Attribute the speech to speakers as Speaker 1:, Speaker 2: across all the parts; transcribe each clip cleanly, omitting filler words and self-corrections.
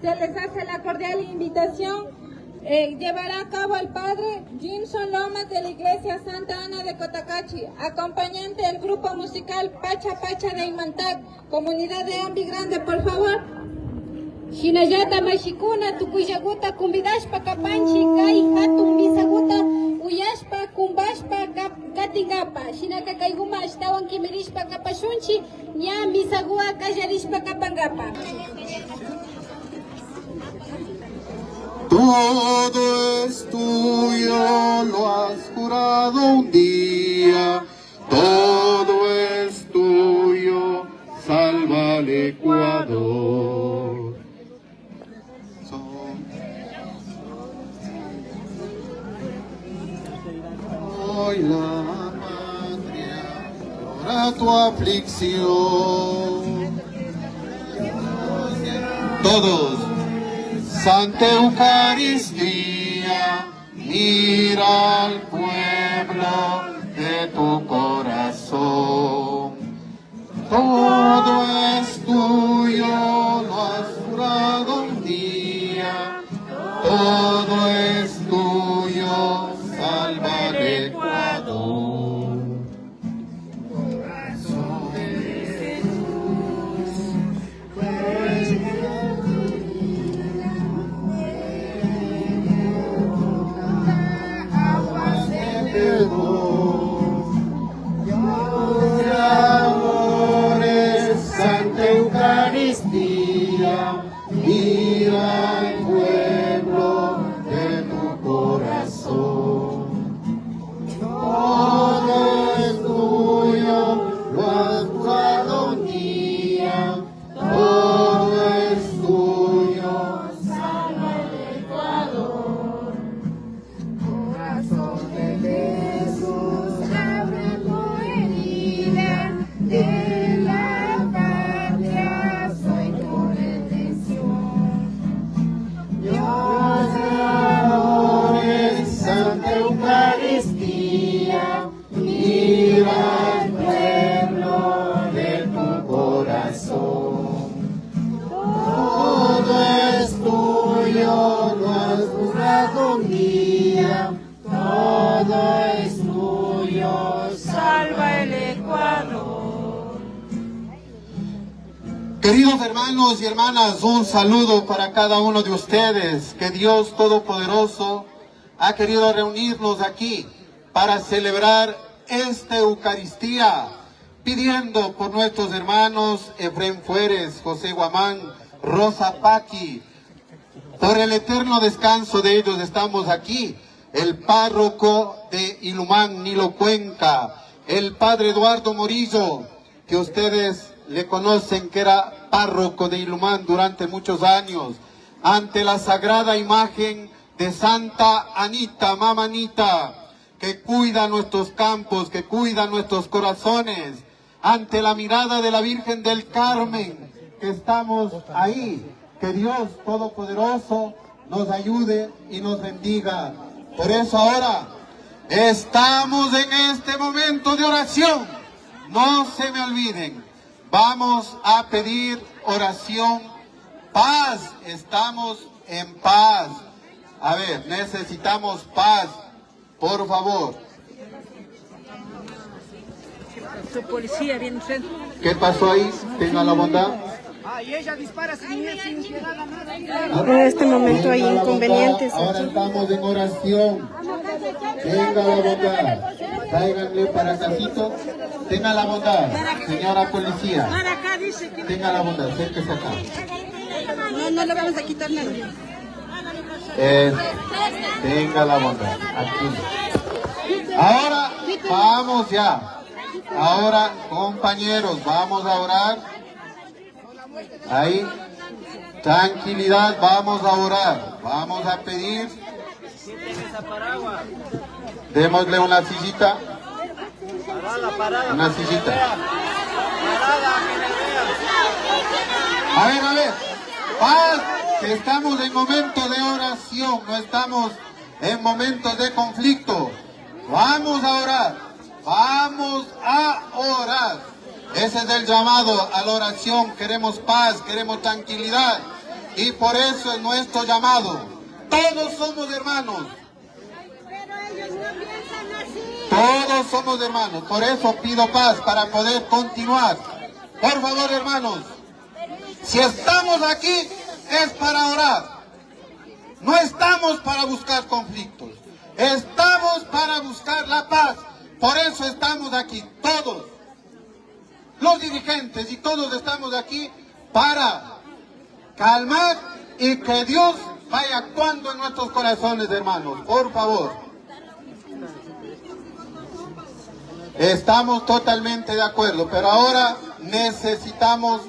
Speaker 1: se les hace la cordial invitación. Llevará a cabo el padre Jimson Lomas de la Iglesia Santa Ana de Cotacachi, acompañante del grupo musical Pacha Pacha de Imantac, comunidad de Ambi Grande, por favor. Shinayata Mashikuna, Tukuyaguta, Kumbidashpa, Kapanchi, Kai, Hatun, Misaguta, Uyashpa, Kumbashpa, Katingapa, Shinaka Kaiguma, Ashtawan Kimirishpa, Kapashunchi, Nya, Misagua, Kajarishpa, Kapangapa.
Speaker 2: Todo es tuyo, lo has jurado un día, todo es tuyo, salva al Ecuador. Hoy la patria llora tu aflicción. Todos. Santa Eucaristía, mira al pueblo de tu corazón. Todo es tuyo, lo has jurado un día. Todo es tuyo, salva al Ecuador. Corazón de Jesús, Santa Eucaristía, mira al pueblo de tu corazón. Todo es tuyo, lo has jurado un día. Todo es tuyo, salva el Ecuador. Corazón de Jesús, abre tu herida de la patria, soy tu redención. Dios te adore, Santa Eucaristía, mira al pueblo de tu corazón. Todo es tuyo, lo has jurado un día. Todo es tuyo, salva el Ecuador. Queridos hermanos y hermanas, un saludo para cada uno de ustedes. Que Dios Todopoderoso ha querido reunirnos aquí para celebrar esta Eucaristía, pidiendo por nuestros hermanos Efrén Fueres, José Guamán, Rosa Paqui. Por el eterno descanso de ellos estamos aquí. El párroco de Ilumán, Nilo Cuenca, el padre Eduardo Morillo, que ustedes le conocen, que era párroco de Ilumán durante muchos años, ante la sagrada imagen de Santa Anita, Mamá Anita, que cuida nuestros campos, que cuida nuestros corazones, ante la mirada de la Virgen del Carmen, que estamos ahí. Que Dios Todopoderoso nos ayude y nos bendiga. Por eso ahora estamos en este momento de oración. No se me olviden, vamos a pedir oración, paz. Estamos en paz. A ver, necesitamos paz, por favor.
Speaker 3: Su policía viene frente.
Speaker 2: ¿Qué pasó ahí? Tenga la bondad.
Speaker 3: Y ella dispara sin piedad a nada.
Speaker 4: En este momento hay inconvenientes.
Speaker 2: Ahora estamos en oración. Tenga la bondad. Cáiganle para casito. Tenga la bondad, señora policía. Tenga la bondad, acérquese acá.
Speaker 4: No le vamos a quitar nada.
Speaker 2: Tenga la bondad. Aquí. Ahora vamos ya. Ahora, compañeros, vamos a orar. Ahí, tranquilidad, vamos a orar, vamos a pedir. Démosle una sillita. Una sillita. A ver, paz, que estamos en momentos de oración, no estamos en momentos de conflicto. Vamos a orar, vamos a orar. Ese es el llamado a la oración. Queremos paz, queremos tranquilidad. Y por eso es nuestro llamado. Todos somos hermanos.
Speaker 5: Pero ellos no piensan así.
Speaker 2: Todos somos hermanos. Por eso pido paz para poder continuar. Por favor, hermanos, si estamos aquí es para orar. No estamos para buscar conflictos. Estamos para buscar la paz. Por eso estamos aquí, todos. Los dirigentes y todos estamos aquí para calmar y que Dios vaya actuando en nuestros corazones, hermanos. Por favor. Estamos totalmente de acuerdo, pero ahora necesitamos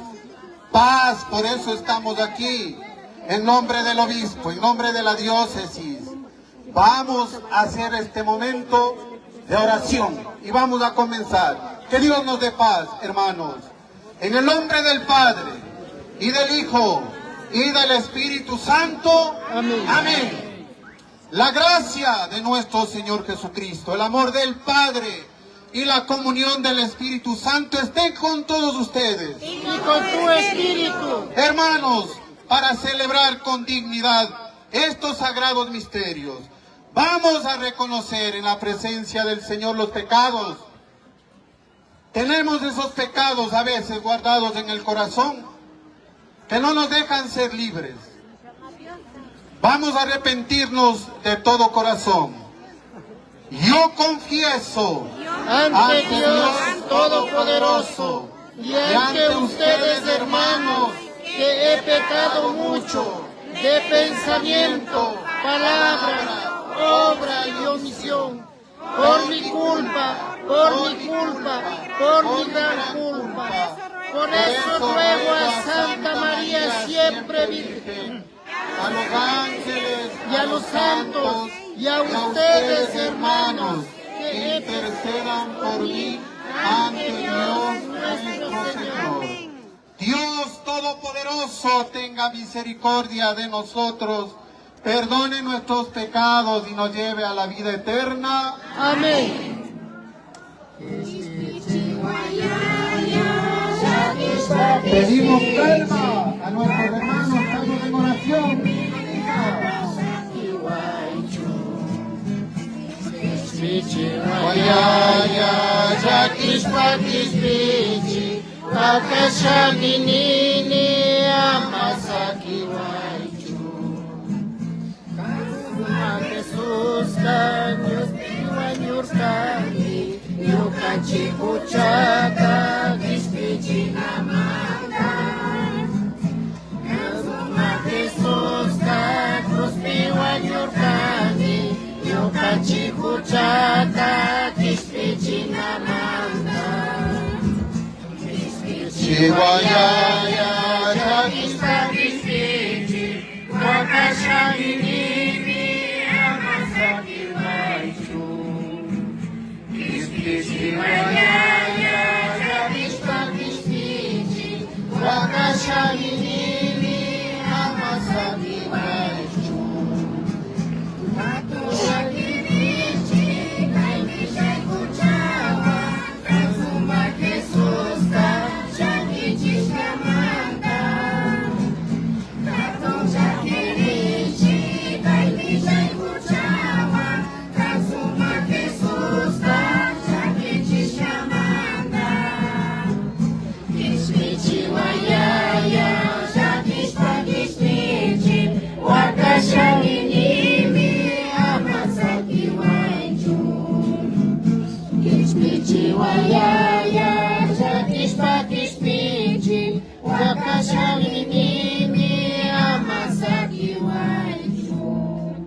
Speaker 2: paz. Por eso estamos aquí. En nombre del obispo, en nombre de la diócesis, vamos a hacer este momento de oración y vamos a comenzar. Que Dios nos dé paz, hermanos. En el nombre del Padre, y del Hijo, y del Espíritu Santo. Amén. Amén. La gracia de nuestro Señor Jesucristo, el amor del Padre y la comunión del Espíritu Santo estén con todos ustedes.
Speaker 3: Y con tu espíritu.
Speaker 2: Hermanos, para celebrar con dignidad estos sagrados misterios, vamos a reconocer en la presencia del Señor los pecados. Tenemos esos pecados a veces guardados en el corazón que no nos dejan ser libres. Vamos a arrepentirnos de todo corazón. Yo confieso
Speaker 3: Ante Dios Todopoderoso y ante ustedes, hermanos, que he pecado mucho de pensamiento, palabra, obra y omisión, por mi culpa, por mi gran culpa. Por eso ruego a Santa María siempre Virgen,
Speaker 2: a los ángeles
Speaker 3: y a los santos, y a ustedes, hermanos,
Speaker 2: que intercedan por mí ante Dios nuestro Señor. Dios Todopoderoso tenga misericordia de nosotros, perdone nuestros pecados y nos lleve a la vida eterna.
Speaker 3: Amén.
Speaker 2: Pedimos calma a nuestros hermanos, estamos en oración.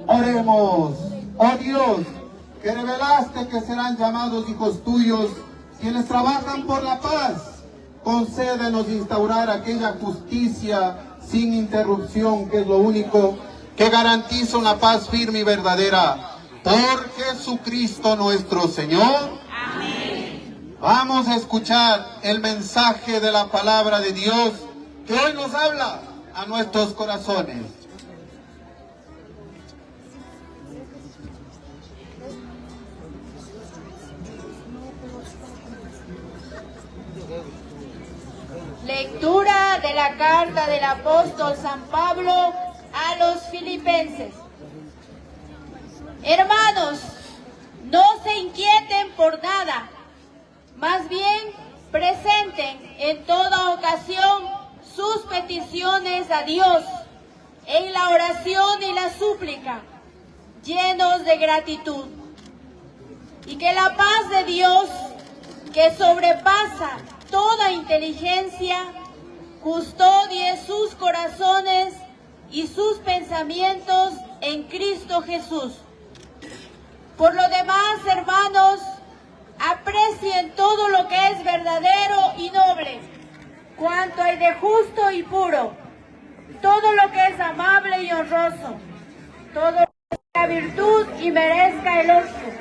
Speaker 2: Oremos. Oh Dios, que revelaste que serán llamados hijos tuyos quienes trabajan por la paz, concédenos instaurar aquella justicia sin interrupción que es lo único que garantiza una paz firme y verdadera. Por Jesucristo nuestro Señor. Amén. Vamos a escuchar el mensaje de la palabra de Dios que hoy nos habla a nuestros corazones.
Speaker 6: Lectura de la carta del apóstol San Pablo a los filipenses. Hermanos, no se inquieten por nada, más bien presenten en toda ocasión sus peticiones a Dios en la oración y la súplica, llenos de gratitud. Y que la paz de Dios, que sobrepasa toda inteligencia, custodie sus corazones y sus pensamientos en Cristo Jesús. Por lo demás, hermanos, aprecien todo lo que es verdadero y noble, cuanto hay de justo y puro, todo lo que es amable y honroso, todo lo que sea virtud y merezca elogio.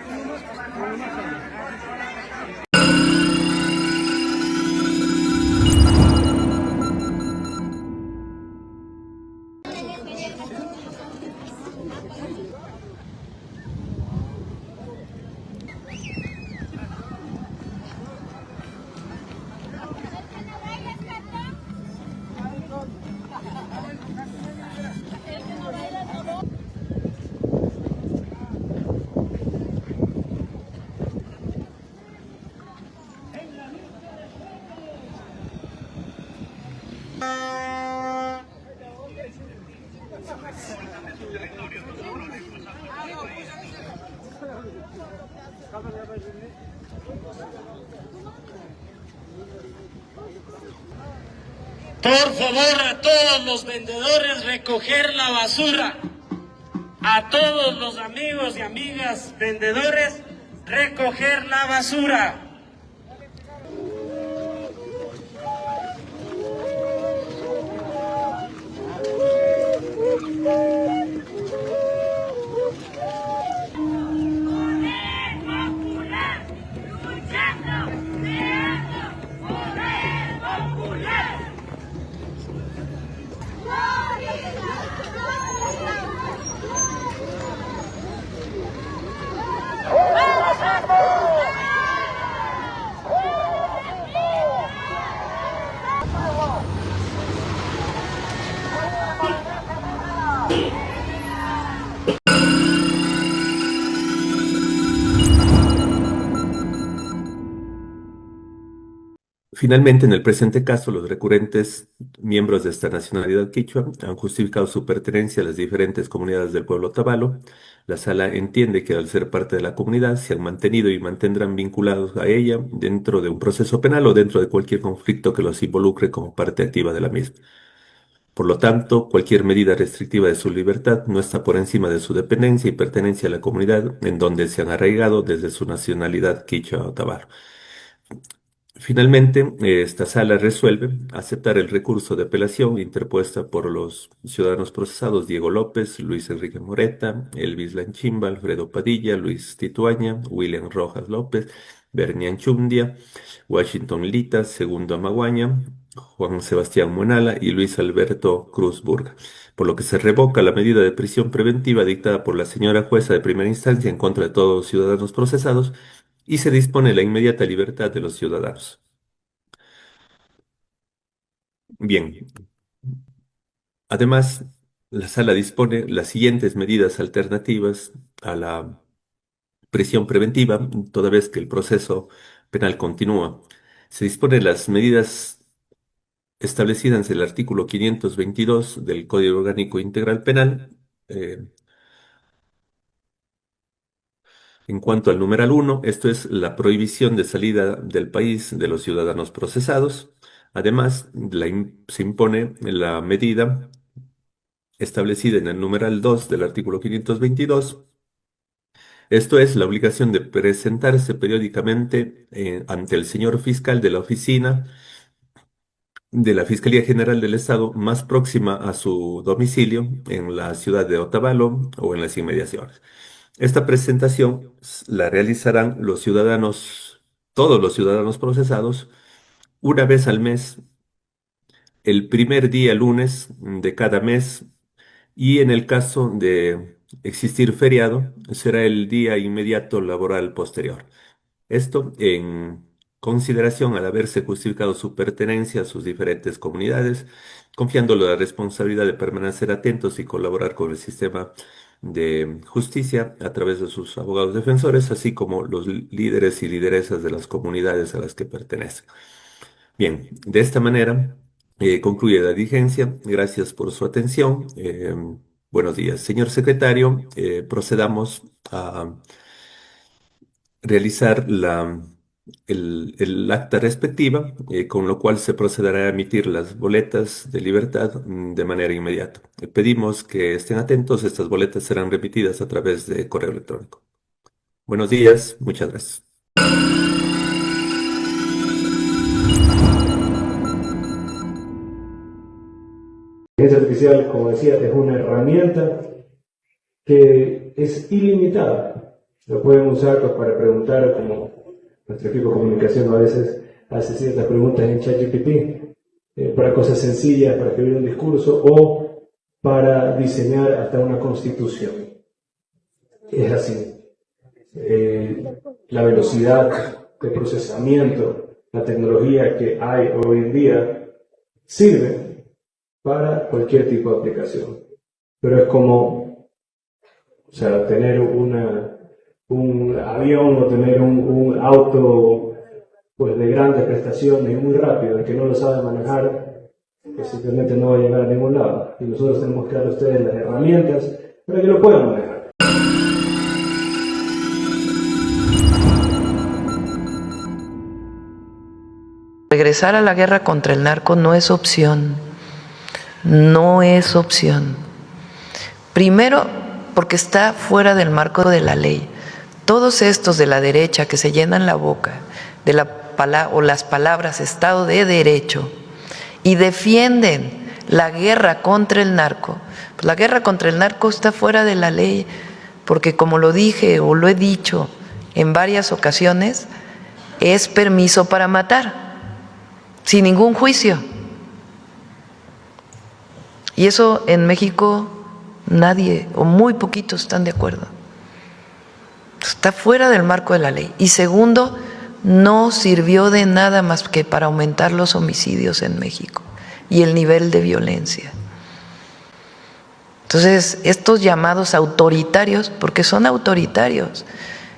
Speaker 7: Por favor, a todos los vendedores recoger la basura. A todos los amigos y amigas vendedores recoger la basura.
Speaker 8: Finalmente, en el presente caso, los recurrentes miembros de esta nacionalidad quichua han justificado su pertenencia a las diferentes comunidades del pueblo Otavalo. La sala entiende que al ser parte de la comunidad se han mantenido y mantendrán vinculados a ella dentro de un proceso penal o dentro de cualquier conflicto que los involucre como parte activa de la misma. Por lo tanto, cualquier medida restrictiva de su libertad no está por encima de su dependencia y pertenencia a la comunidad en donde se han arraigado desde su nacionalidad quichua Otavalo. Finalmente, esta sala resuelve aceptar el recurso de apelación interpuesta por los ciudadanos procesados Diego López, Luis Enrique Moreta, Elvis Lanchimba, Alfredo Padilla, Luis Tituaña, William Rojas López, Bernian Chundia, Washington Lita, Segundo Amaguaña, Juan Sebastián Muenala y Luis Alberto Cruz Burga, por lo que se revoca la medida de prisión preventiva dictada por la señora jueza de primera instancia en contra de todos los ciudadanos procesados y se dispone la inmediata libertad de los ciudadanos. Bien, además, la sala dispone las siguientes medidas alternativas a la prisión preventiva, toda vez que el proceso penal continúa. Se disponen las medidas establecidas en el artículo 522 del Código Orgánico Integral Penal. En cuanto al numeral 1, esto es la prohibición de salida del país de los ciudadanos procesados. Además, se impone la medida establecida en el numeral 2 del artículo 522. Esto es la obligación de presentarse periódicamente ante el señor fiscal de la oficina de la Fiscalía General del Estado más próxima a su domicilio en la ciudad de Otavalo o en las inmediaciones. Esta presentación la realizarán los ciudadanos, todos los ciudadanos procesados, una vez al mes, el primer día lunes de cada mes, y en el caso de existir feriado, será el día inmediato laboral posterior. Esto en consideración al haberse justificado su pertenencia a sus diferentes comunidades, confiándole la responsabilidad de permanecer atentos y colaborar con el sistema de justicia a través de sus abogados defensores, así como los líderes y lideresas de las comunidades a las que pertenecen. Bien, de esta manera concluye la diligencia. Gracias por su atención. Buenos días. Señor secretario, procedamos a realizar el acta respectiva, con lo cual se procederá a emitir las boletas de libertad de manera inmediata. Pedimos que estén atentos, estas boletas serán remitidas a través de correo electrónico. Buenos días, muchas gracias.
Speaker 9: La inteligencia artificial, como decía, es una herramienta que es ilimitada. Lo pueden usar pues, para preguntar, como nuestro equipo de comunicación a veces hace ciertas preguntas en ChatGPT, para cosas sencillas, para escribir un discurso o para diseñar hasta una constitución. Es así. La velocidad de procesamiento, la tecnología que hay hoy en día sirve para cualquier tipo de aplicación. Pero es como, tener un avión o tener un auto pues, de grandes prestaciones y muy rápido, el que no lo sabe manejar, pues simplemente no va a llegar a ningún lado. Y nosotros tenemos que dar a ustedes las herramientas para que lo puedan manejar.
Speaker 10: Regresar a la guerra contra el narco no es opción. No es opción. Primero, porque está fuera del marco de la ley. Todos estos de la derecha que se llenan la boca de las palabras Estado de Derecho y defienden la guerra contra el narco, pues la guerra contra el narco está fuera de la ley, porque como lo dije o lo he dicho en varias ocasiones, es permiso para matar, sin ningún juicio. Y eso en México nadie o muy poquitos están de acuerdo. Está fuera del marco de la ley. Y segundo, no sirvió de nada más que para aumentar los homicidios en México y el nivel de violencia. Entonces, estos llamados autoritarios, porque son autoritarios,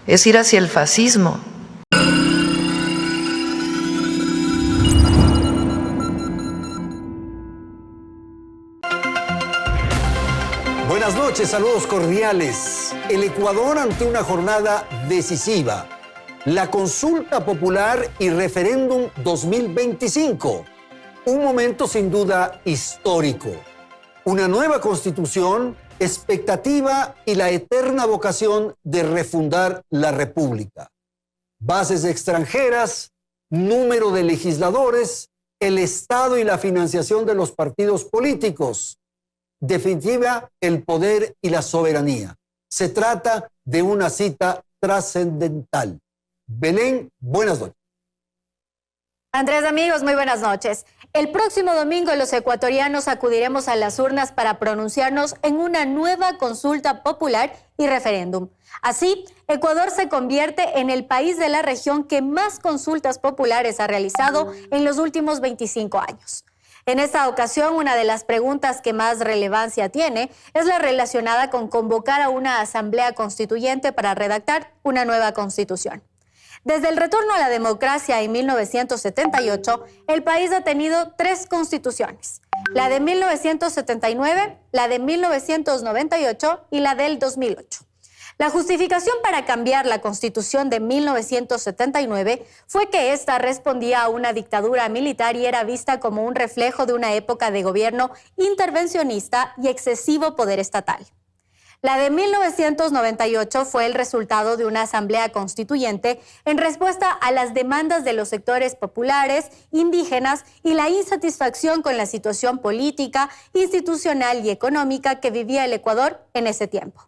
Speaker 10: es ir hacia el fascismo.
Speaker 11: Buenas noches, saludos cordiales. El Ecuador ante una jornada decisiva. La consulta popular y referéndum 2025. Un momento sin duda histórico. Una nueva constitución, expectativa y la eterna vocación de refundar la República. Bases extranjeras, número de legisladores, el Estado y la financiación de los partidos políticos. Definitiva, el poder y la soberanía. Se trata de una cita trascendental. Belén, buenas noches.
Speaker 12: Andrés, amigos, muy buenas noches. El próximo domingo los ecuatorianos acudiremos a las urnas para pronunciarnos en una nueva consulta popular y referéndum. Así, Ecuador se convierte en el país de la región que más consultas populares ha realizado en los últimos 25 años. En esta ocasión, una de las preguntas que más relevancia tiene es la relacionada con convocar a una asamblea constituyente para redactar una nueva constitución. Desde el retorno a la democracia en 1978, el país ha tenido 3 constituciones: la de 1979, la de 1998 y la del 2008. La justificación para cambiar la Constitución de 1979 fue que esta respondía a una dictadura militar y era vista como un reflejo de una época de gobierno intervencionista y excesivo poder estatal. La de 1998 fue el resultado de una asamblea constituyente en respuesta a las demandas de los sectores populares, indígenas y la insatisfacción con la situación política, institucional y económica que vivía el Ecuador en ese tiempo.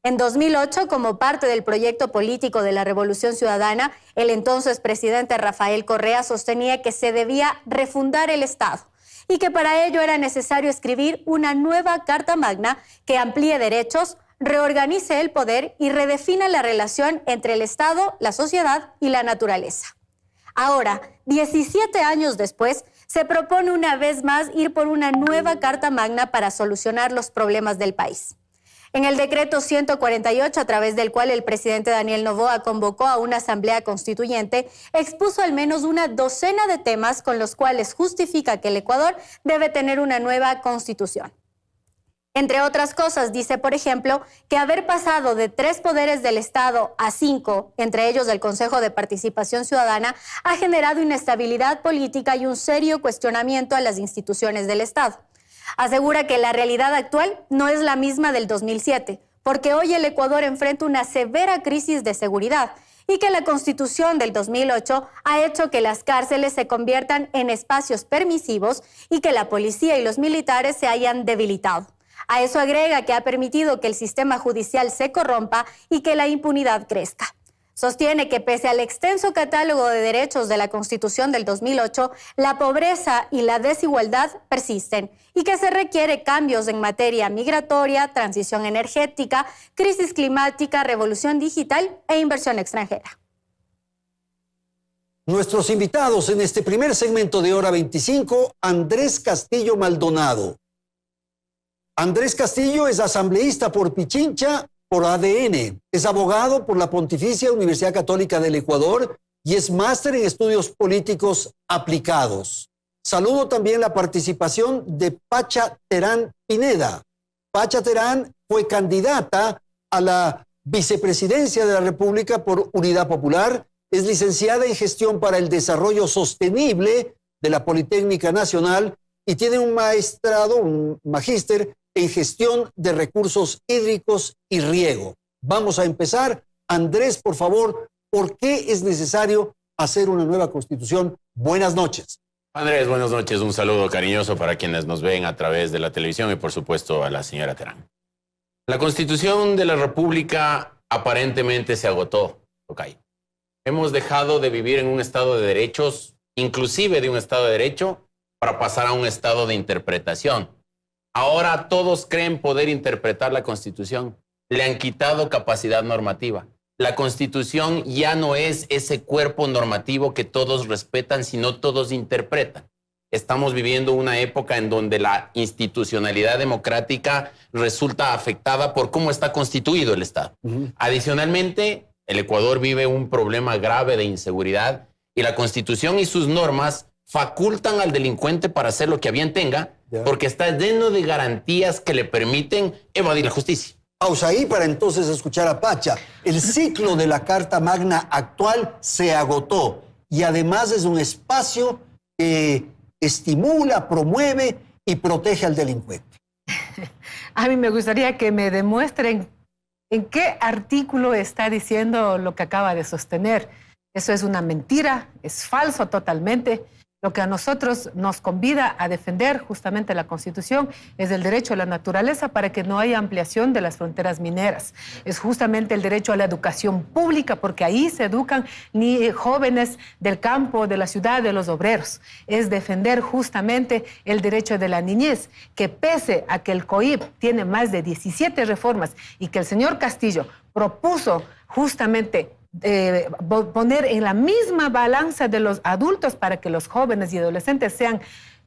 Speaker 12: En 2008, como parte del proyecto político de la Revolución Ciudadana, el entonces presidente Rafael Correa sostenía que se debía refundar el Estado y que para ello era necesario escribir una nueva Carta Magna que amplíe derechos, reorganice el poder y redefina la relación entre el Estado, la sociedad y la naturaleza. Ahora, 17 años después, se propone una vez más ir por una nueva Carta Magna para solucionar los problemas del país. En el decreto 148, a través del cual el presidente Daniel Noboa convocó a una asamblea constituyente, expuso al menos una docena de temas con los cuales justifica que el Ecuador debe tener una nueva constitución. Entre otras cosas, dice, por ejemplo, que haber pasado de 3 poderes del Estado a 5, entre ellos el Consejo de Participación Ciudadana, ha generado inestabilidad política y un serio cuestionamiento a las instituciones del Estado. Asegura que la realidad actual no es la misma del 2007, porque hoy el Ecuador enfrenta una severa crisis de seguridad y que la Constitución del 2008 ha hecho que las cárceles se conviertan en espacios permisivos y que la policía y los militares se hayan debilitado. A eso agrega que ha permitido que el sistema judicial se corrompa y que la impunidad crezca. Sostiene que pese al extenso catálogo de derechos de la Constitución del 2008, la pobreza y la desigualdad persisten y que se requiere cambios en materia migratoria, transición energética, crisis climática, revolución digital e inversión extranjera.
Speaker 11: Nuestros invitados en este primer segmento de Hora 25, Andrés Castillo Maldonado. Andrés Castillo es asambleísta por Pichincha, por ADN, es abogado por la Pontificia Universidad Católica del Ecuador y es máster en estudios políticos aplicados. Saludo también la participación de Pacha Terán Pineda. Pacha Terán fue candidata a la vicepresidencia de la República por Unidad Popular, es licenciada en Gestión para el Desarrollo Sostenible de la Politécnica Nacional y tiene un maestrado, un magíster en Gestión de Recursos Hídricos y Riego. Vamos a empezar. Andrés, por favor, ¿por qué es necesario hacer una nueva constitución? Buenas noches.
Speaker 13: Andrés, buenas noches. Un saludo cariñoso para quienes nos ven a través de la televisión y, por supuesto, a la señora Terán. La Constitución de la República aparentemente se agotó, tocayo. Hemos dejado de vivir en un estado de derechos, inclusive de un estado de derecho, para pasar a un estado de interpretación. Ahora todos creen poder interpretar la Constitución. Le han quitado capacidad normativa. La Constitución ya no es ese cuerpo normativo que todos respetan, sino todos interpretan. Estamos viviendo una época en donde la institucionalidad democrática resulta afectada por cómo está constituido el Estado. Adicionalmente, el Ecuador vive un problema grave de inseguridad y la Constitución y sus normas facultan al delincuente para hacer lo que a bien tenga, porque está lleno de garantías que le permiten evadir la justicia.
Speaker 11: Pausa ahí para entonces escuchar a Pacha. El ciclo de la Carta Magna actual se agotó y además es un espacio que estimula, promueve y protege al delincuente.
Speaker 14: A mí me gustaría que me demuestren en qué artículo está diciendo lo que acaba de sostener. Eso es una mentira, es falso totalmente. Lo que a nosotros nos convida a defender justamente la Constitución es el derecho a la naturaleza para que no haya ampliación de las fronteras mineras. Es justamente el derecho a la educación pública porque ahí se educan jóvenes del campo, de la ciudad, de los obreros. Es defender justamente el derecho de la niñez, que pese a que el COIP tiene más de 17 reformas y que el señor Castillo propuso justamente poner en la misma balanza de los adultos para que los jóvenes y adolescentes sean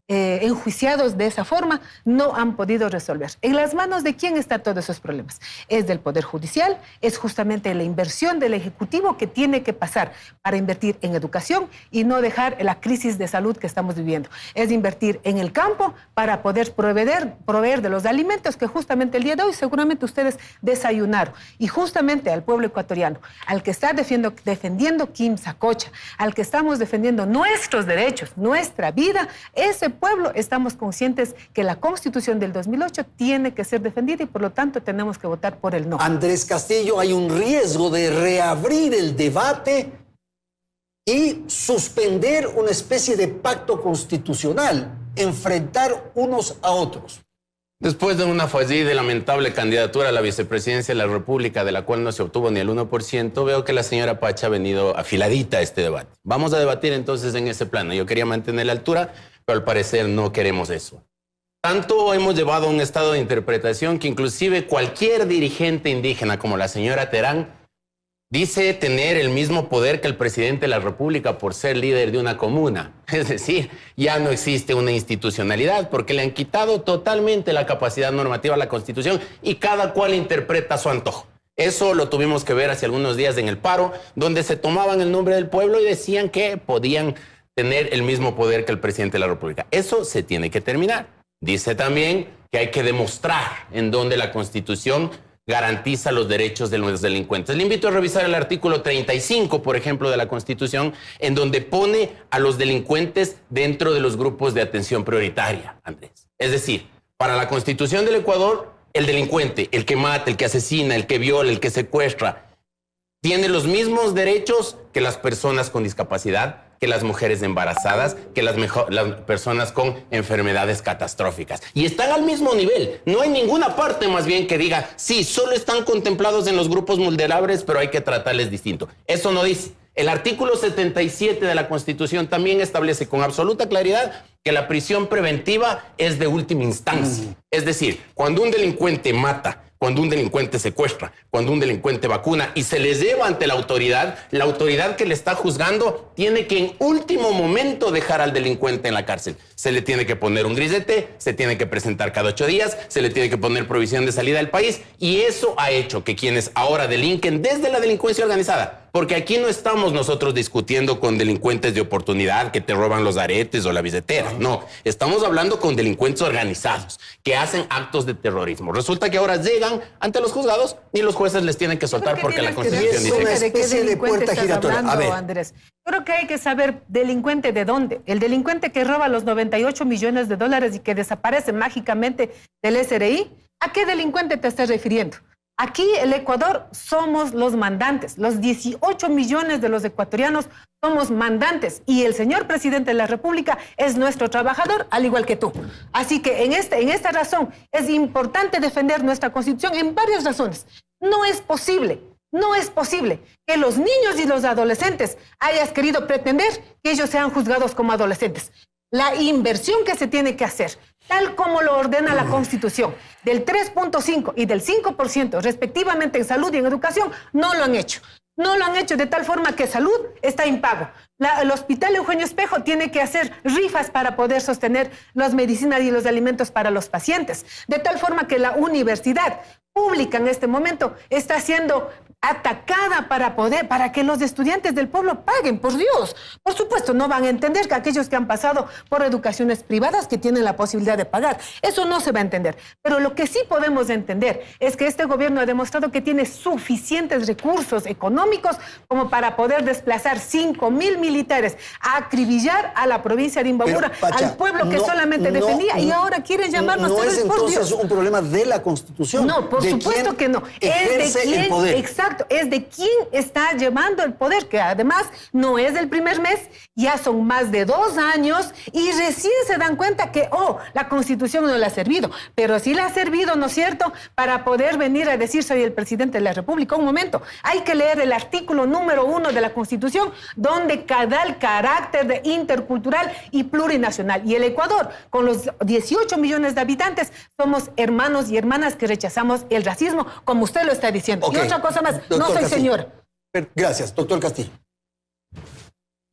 Speaker 14: enjuiciados de esa forma, no han podido resolver. ¿En las manos de quién están todos esos problemas? Es del Poder Judicial, es justamente la inversión del Ejecutivo que tiene que pasar para invertir en educación y no dejar la crisis de salud que estamos viviendo. Es invertir en el campo para poder proveer de los alimentos que justamente el día de hoy seguramente ustedes desayunaron. Y justamente al pueblo ecuatoriano, al que está defendiendo Kim Sacocha, al que estamos defendiendo nuestros derechos, nuestra vida, ese pueblo estamos conscientes que la Constitución del 2008 tiene que ser defendida y por lo tanto tenemos que votar por el no.
Speaker 11: Andrés Castillo, hay un riesgo de reabrir el debate y suspender una especie de pacto constitucional, enfrentar unos a otros.
Speaker 13: Después de una fallida y lamentable candidatura a la vicepresidencia de la República, de la cual no se obtuvo ni el 1%, veo que la señora Pacha ha venido afiladita a este debate. Vamos a debatir entonces en ese plano. Yo quería mantener la altura, pero al parecer no queremos eso. Tanto hemos llevado a un estado de interpretación que inclusive cualquier dirigente indígena como la señora Terán Dice tener el mismo poder que el presidente de la República por ser líder de una comuna. Es decir, ya no existe una institucionalidad porque le han quitado totalmente la capacidad normativa a la Constitución y cada cual interpreta a su antojo. Eso lo tuvimos que ver hace algunos días en el paro, donde se tomaban el nombre del pueblo y decían que podían tener el mismo poder que el presidente de la República. Eso se tiene que terminar. Dice también que hay que demostrar en dónde la Constitución garantiza los derechos de los delincuentes. Le invito a revisar el artículo 35, por ejemplo, de la Constitución, en donde pone a los delincuentes dentro de los grupos de atención prioritaria, Andrés. Es decir, para la Constitución del Ecuador, el delincuente, el que mata, el que asesina, el que viola, el que secuestra, tiene los mismos derechos que las personas con discapacidad, que las mujeres embarazadas, que las personas con enfermedades catastróficas. Y están al mismo nivel. No hay ninguna parte más bien que diga, sí, solo están contemplados en los grupos vulnerables, pero hay que tratarles distinto. Eso no dice. El artículo 77 de la Constitución también establece con absoluta claridad que la prisión preventiva es de última instancia. Es decir, cuando un delincuente mata, cuando un delincuente secuestra, cuando un delincuente vacuna y se les lleva ante la autoridad que le está juzgando tiene que en último momento dejar al delincuente en la cárcel. Se le tiene que poner un grisete, se tiene que presentar cada 8 días, se le tiene que poner provisión de salida del país y eso ha hecho que quienes ahora delinquen desde la delincuencia organizada, porque aquí no estamos nosotros discutiendo con delincuentes de oportunidad que te roban los aretes o la billetera, no, estamos hablando con delincuentes organizados que hacen actos de terrorismo. Resulta que ahora llegan ante los juzgados y los jueces les tienen que soltar porque la Constitución dice
Speaker 11: una especie de puerta giratoria. A ver,
Speaker 14: Andrés, creo que hay que saber delincuente de dónde. El delincuente que roba los 98 millones de dólares y que desaparece mágicamente del SRI, ¿a qué delincuente te estás refiriendo? Aquí, el Ecuador, somos los mandantes. Los 18 millones de los ecuatorianos somos mandantes. Y el señor presidente de la República es nuestro trabajador, al igual que tú. Así que en esta razón es importante defender nuestra Constitución en varias razones. No es posible que los niños y los adolescentes hayas querido pretender que ellos sean juzgados como adolescentes. La inversión que se tiene que hacer, tal como lo ordena la Constitución, del 3.5 y del 5% respectivamente en salud y en educación, no lo han hecho. No lo han hecho de tal forma que salud está impago. El Hospital Eugenio Espejo tiene que hacer rifas para poder sostener las medicinas y los alimentos para los pacientes. De tal forma que la universidad pública en este momento está siendo atacada para que los estudiantes del pueblo paguen, por Dios. Por supuesto, no van a entender que aquellos que han pasado por educaciones privadas que tienen la posibilidad de pagar. Eso no se va a entender. Pero lo que sí podemos entender es que este gobierno ha demostrado que tiene suficientes recursos económicos como para poder desplazar 5.000 militares a acribillar a la provincia de Imbabura,
Speaker 11: Pacha,
Speaker 14: al pueblo que solamente defendía, y ahora quieren llamarnos terroristas.
Speaker 11: ¿No es entonces un problema de la Constitución?
Speaker 14: No, por supuesto que no. Es de quién, el poder. Exacto, es de quién está llevando el poder, que además no es del primer mes, ya son más de 2 años y recién se dan cuenta que, la Constitución no le ha servido, pero sí le ha servido, ¿no es cierto?, para poder venir a decir soy el presidente de la República. Un momento, hay que leer el artículo número 1 de la Constitución, donde da el carácter de intercultural y plurinacional. Y el Ecuador, con los 18 millones de habitantes, somos hermanos y hermanas que rechazamos el racismo, como usted lo está diciendo.
Speaker 11: Okay.
Speaker 14: Y otra cosa más,
Speaker 11: Doctor
Speaker 14: no soy
Speaker 11: Castillo.
Speaker 14: señora.
Speaker 11: Gracias, doctor Castillo.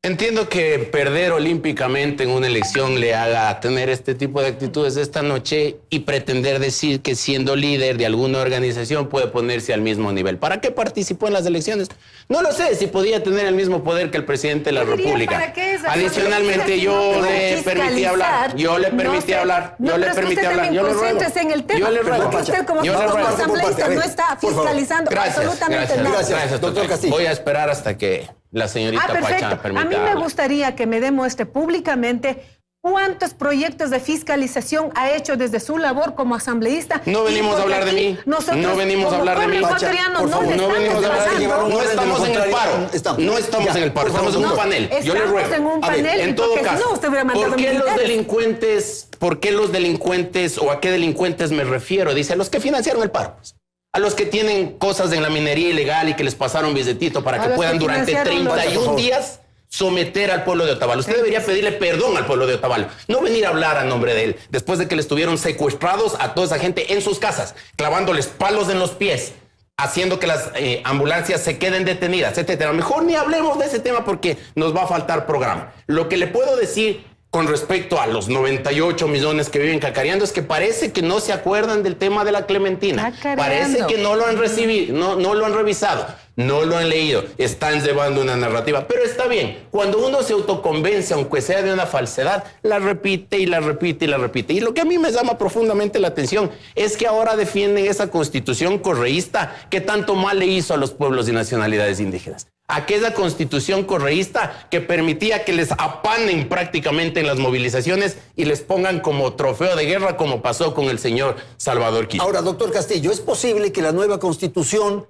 Speaker 13: Entiendo que perder olímpicamente en una elección le haga tener este tipo de actitudes esta noche y pretender decir que siendo líder de alguna organización puede ponerse al mismo nivel. ¿Para qué participó en las elecciones? No lo sé, si podía tener el mismo poder que el presidente de la República.
Speaker 14: ¿Para qué es?
Speaker 13: Adicionalmente, yo le permití hablar. Yo le permití hablar. Yo le permití hablar. Yo le ruego.
Speaker 14: En el tema,
Speaker 13: Yo le ruego.
Speaker 14: porque usted como asambleísta no está fiscalizando absolutamente nada.
Speaker 13: Gracias, doctor Castillo. Voy a esperar hasta que la señorita Pacha permita.
Speaker 14: A mí me gustaría que me demuestre públicamente cuántos proyectos de fiscalización ha hecho desde su labor como asambleísta.
Speaker 13: No venimos a hablar de mí. No venimos a hablar de mí. No venimos a hablar de mí. No estamos en el paro. No estamos en el paro. Estamos en un panel. Yo le ruego.
Speaker 14: Estamos en un panel.
Speaker 13: En todo caso, ¿por qué los delincuentes o a qué delincuentes me refiero? Dice, a los que financiaron el paro. A los que tienen cosas en la minería ilegal y que les pasaron billetito para que puedan durante 31 días someter al pueblo de Otavalo. Usted debería pedirle perdón al pueblo de Otavalo, no venir a hablar a nombre de él, después de que les tuvieron secuestrados a toda esa gente en sus casas, clavándoles palos en los pies, haciendo que las ambulancias se queden detenidas, etcétera. Mejor ni hablemos de ese tema porque nos va a faltar programa. Lo que le puedo decir con respecto a los 98 millones que viven cacareando es que parece que no se acuerdan del tema de la Clementina. Parece que no lo han recibido, no lo han revisado, no lo han leído. Están llevando una narrativa, pero está bien. Cuando uno se autoconvence, aunque sea de una falsedad, la repite y la repite y la repite. Y lo que a mí me llama profundamente la atención es que ahora defienden esa constitución correísta que tanto mal le hizo a los pueblos y nacionalidades indígenas. Aquella constitución correísta que permitía que les apanen prácticamente en las movilizaciones y les pongan como trofeo de guerra, como pasó con el señor Salvador Quispe.
Speaker 11: Ahora, doctor Castillo, ¿es posible que la nueva constitución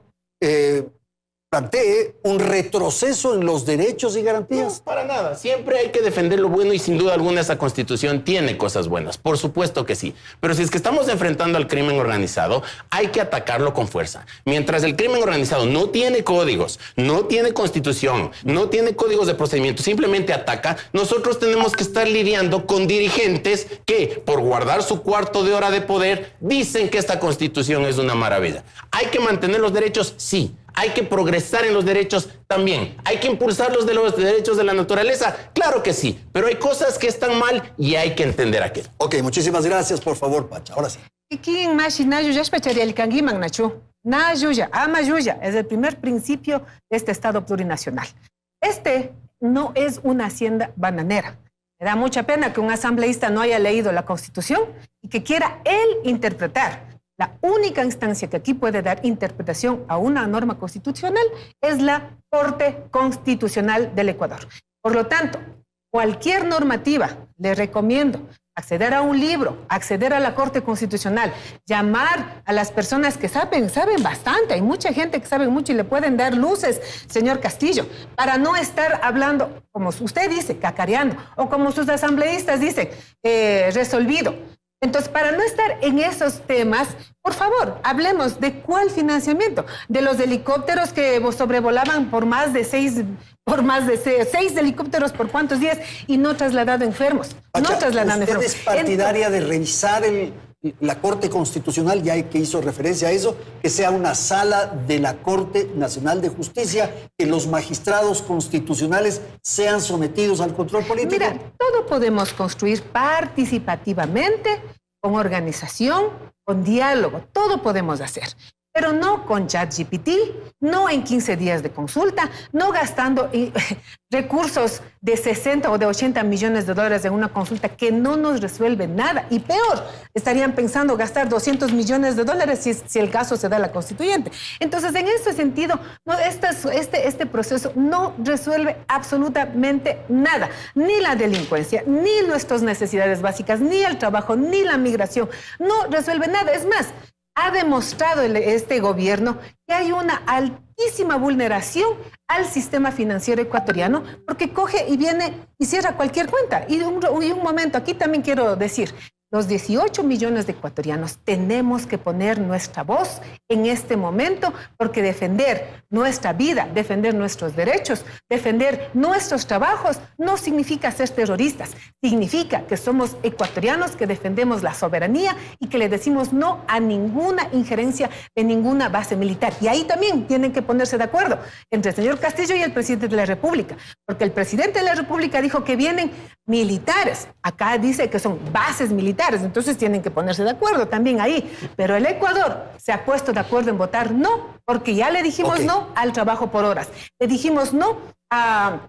Speaker 11: plantee un retroceso en los derechos y garantías?
Speaker 13: No, para nada. Siempre hay que defender lo bueno y sin duda alguna esa constitución tiene cosas buenas. Por supuesto que sí. Pero si es que estamos enfrentando al crimen organizado, hay que atacarlo con fuerza. Mientras el crimen organizado no tiene códigos, no tiene constitución, no tiene códigos de procedimiento, simplemente ataca, nosotros tenemos que estar lidiando con dirigentes que, por guardar su cuarto de hora de poder, dicen que esta constitución es una maravilla. ¿Hay que mantener los derechos? Sí. Hay que progresar en los derechos también. Hay que impulsar los derechos de la naturaleza. Claro que sí, pero hay cosas que están mal y hay que entender aquello.
Speaker 11: Ok, muchísimas gracias. Por favor, Pacha. Ahora sí.
Speaker 14: Aquí en Mashi Nayu ya especharía el Kangiman Nachu. Nayuya, Amayuya, es el primer principio de este Estado plurinacional. Este no es una hacienda bananera. Me da mucha pena que un asambleísta no haya leído la Constitución y que quiera él interpretar. La única instancia que aquí puede dar interpretación a una norma constitucional es la Corte Constitucional del Ecuador. Por lo tanto, cualquier normativa, le recomiendo acceder a un libro, acceder a la Corte Constitucional, llamar a las personas que saben bastante. Hay mucha gente que sabe mucho y le pueden dar luces, señor Castillo, para no estar hablando, como usted dice, cacareando, o como sus asambleístas dicen, resolvido. Entonces, para no estar en esos temas, por favor, hablemos de cuál financiamiento, de los helicópteros que sobrevolaban por más de seis helicópteros por cuántos días y no trasladado enfermos.
Speaker 11: Pacha,
Speaker 14: no trasladando enfermos.
Speaker 11: ¿Usted es partidaria de revisar la Corte Constitucional, ya que hizo referencia a eso, que sea una sala de la Corte Nacional de Justicia, que los magistrados constitucionales sean sometidos al control político?
Speaker 14: Mira, todo podemos construir participativamente, con organización, con diálogo, todo podemos hacer. Pero no con ChatGPT, no en 15 días de consulta, no gastando recursos de 60 o de 80 millones de dólares en una consulta que no nos resuelve nada. Y peor, estarían pensando gastar 200 millones de dólares si el caso se da a la constituyente. Entonces, en ese sentido, no, este proceso no resuelve absolutamente nada. Ni la delincuencia, ni nuestras necesidades básicas, ni el trabajo, ni la migración. No resuelve nada. Es más, ha demostrado este gobierno que hay una altísima vulneración al sistema financiero ecuatoriano porque coge y viene y cierra cualquier cuenta. Y un momento, aquí también quiero decir, los 18 millones de ecuatorianos tenemos que poner nuestra voz en este momento porque defender nuestra vida, defender nuestros derechos, defender nuestros trabajos no significa ser terroristas, significa que somos ecuatorianos que defendemos la soberanía y que le decimos no a ninguna injerencia de ninguna base militar. Y ahí también tienen que ponerse de acuerdo entre el señor Castillo y el presidente de la República, porque el presidente de la República dijo que vienen militares, acá dice que son bases militares. Entonces tienen que ponerse de acuerdo también ahí. Pero el Ecuador se ha puesto de acuerdo en votar no, porque ya le dijimos no al trabajo por horas. Le dijimos no a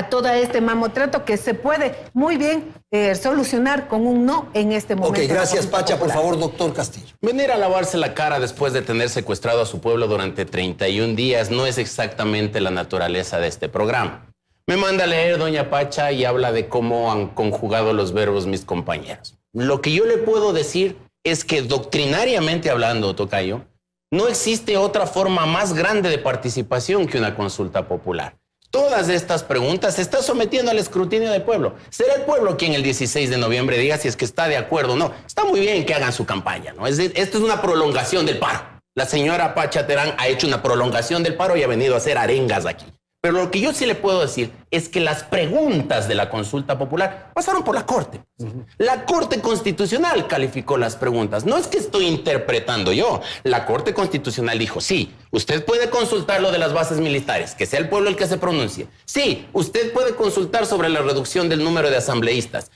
Speaker 14: todo este mamotreto que se puede muy bien solucionar con un no en este momento.
Speaker 11: Ok, gracias, Pacha. Por favor, doctor Castillo.
Speaker 13: Venir a lavarse la cara después de tener secuestrado a su pueblo durante 31 días no es exactamente la naturaleza de este programa. Me manda a leer doña Pacha y habla de cómo han conjugado los verbos mis compañeros. Lo que yo le puedo decir es que doctrinariamente hablando, tocayo, no existe otra forma más grande de participación que una consulta popular. Todas estas preguntas se están sometiendo al escrutinio del pueblo. Será el pueblo quien el 16 de noviembre diga si es que está de acuerdo o no. Está muy bien que hagan su campaña, ¿no? Esto es una prolongación del paro. La señora Pacha Terán ha hecho una prolongación del paro y ha venido a hacer arengas aquí. Pero lo que yo sí le puedo decir es que las preguntas de la consulta popular pasaron por la Corte. La Corte Constitucional calificó las preguntas. No es que estoy interpretando yo. La Corte Constitucional dijo, sí, usted puede consultar lo de las bases militares, que sea el pueblo el que se pronuncie. Sí, usted puede consultar sobre la reducción del número de asambleístas.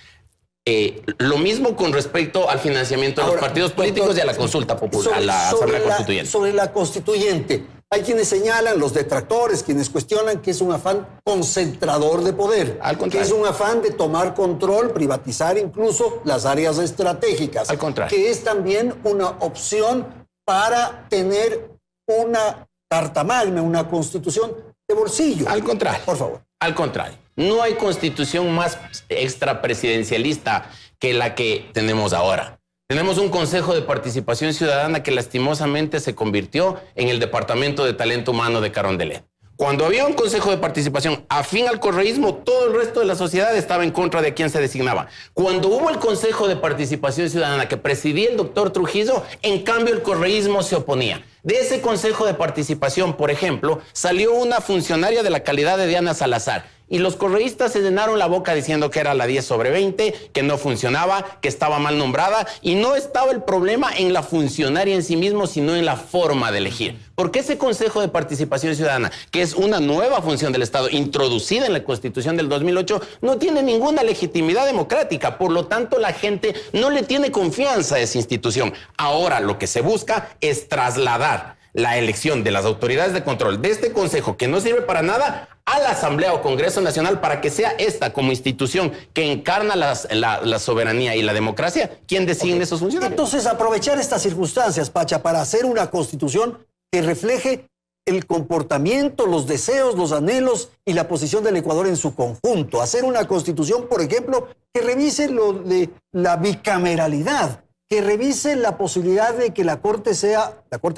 Speaker 13: Lo mismo con respecto al financiamiento de los partidos políticos y a la consulta popular, a la Asamblea Constituyente.
Speaker 11: Sobre la constituyente, hay quienes señalan, los detractores, quienes cuestionan que es un afán concentrador de poder, que es un afán de tomar control, privatizar incluso las áreas estratégicas,
Speaker 13: al contrario,
Speaker 11: que es también una opción para tener una carta magna, una constitución de bolsillo.
Speaker 13: Al contrario.
Speaker 11: Por favor.
Speaker 13: Al contrario. No hay constitución más extrapresidencialista que la que tenemos ahora. Tenemos un Consejo de Participación Ciudadana que lastimosamente se convirtió en el Departamento de Talento Humano de Carondelet. Cuando había un Consejo de Participación afín al correísmo, todo el resto de la sociedad estaba en contra de quien se designaba. Cuando hubo el Consejo de Participación Ciudadana que presidía el doctor Trujillo, en cambio el correísmo se oponía. De ese Consejo de Participación, por ejemplo, salió una funcionaria de la calidad de Diana Salazar. Y los correístas se llenaron la boca diciendo que era la 10/20, que no funcionaba, que estaba mal nombrada. Y no estaba el problema en la funcionaria en sí mismo, sino en la forma de elegir. Porque ese Consejo de Participación Ciudadana, que es una nueva función del Estado introducida en la Constitución del 2008, no tiene ninguna legitimidad democrática. Por lo tanto, la gente no le tiene confianza a esa institución. Ahora lo que se busca es trasladar la elección de las autoridades de control de este Consejo, que no sirve para nada, a la Asamblea o Congreso Nacional, para que sea esta como institución que encarna la soberanía y la democracia quien designe esos funcionarios.
Speaker 11: Entonces, aprovechar estas circunstancias, Pacha, para hacer una constitución que refleje el comportamiento, los deseos, los anhelos y la posición del Ecuador en su conjunto. Hacer una constitución, por ejemplo, que revise lo de la bicameralidad, que revise la posibilidad de que la Corte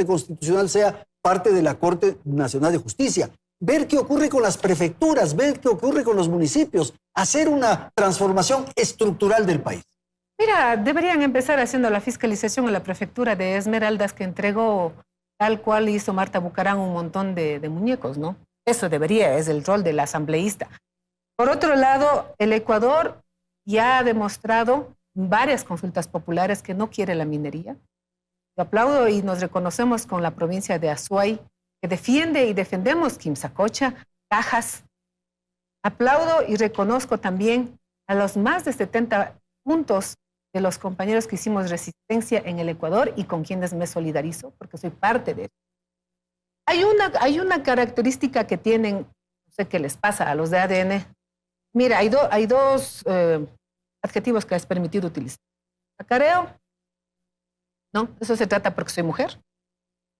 Speaker 11: Constitucional sea parte de la Corte Nacional de Justicia. Ver qué ocurre con las prefecturas, ver qué ocurre con los municipios, hacer una transformación estructural del país.
Speaker 14: Mira, deberían empezar haciendo la fiscalización en la prefectura de Esmeraldas, que entregó, tal cual hizo Marta Bucarán, un montón de muñecos, ¿no? Eso es el rol del asambleísta. Por otro lado, el Ecuador ya ha demostrado en varias consultas populares que no quiere la minería. Yo aplaudo y nos reconocemos con la provincia de Azuay, que defiende y defendemos Quimsacocha, Cajas. Aplaudo y reconozco también a los más de 70 puntos de los compañeros que hicimos resistencia en el Ecuador y con quienes me solidarizo, porque soy parte de eso. Hay una característica que tienen, no sé qué les pasa a los de ADN. Mira, hay dos adjetivos que les he permitido utilizar. Cacareo, no, eso se trata porque soy mujer.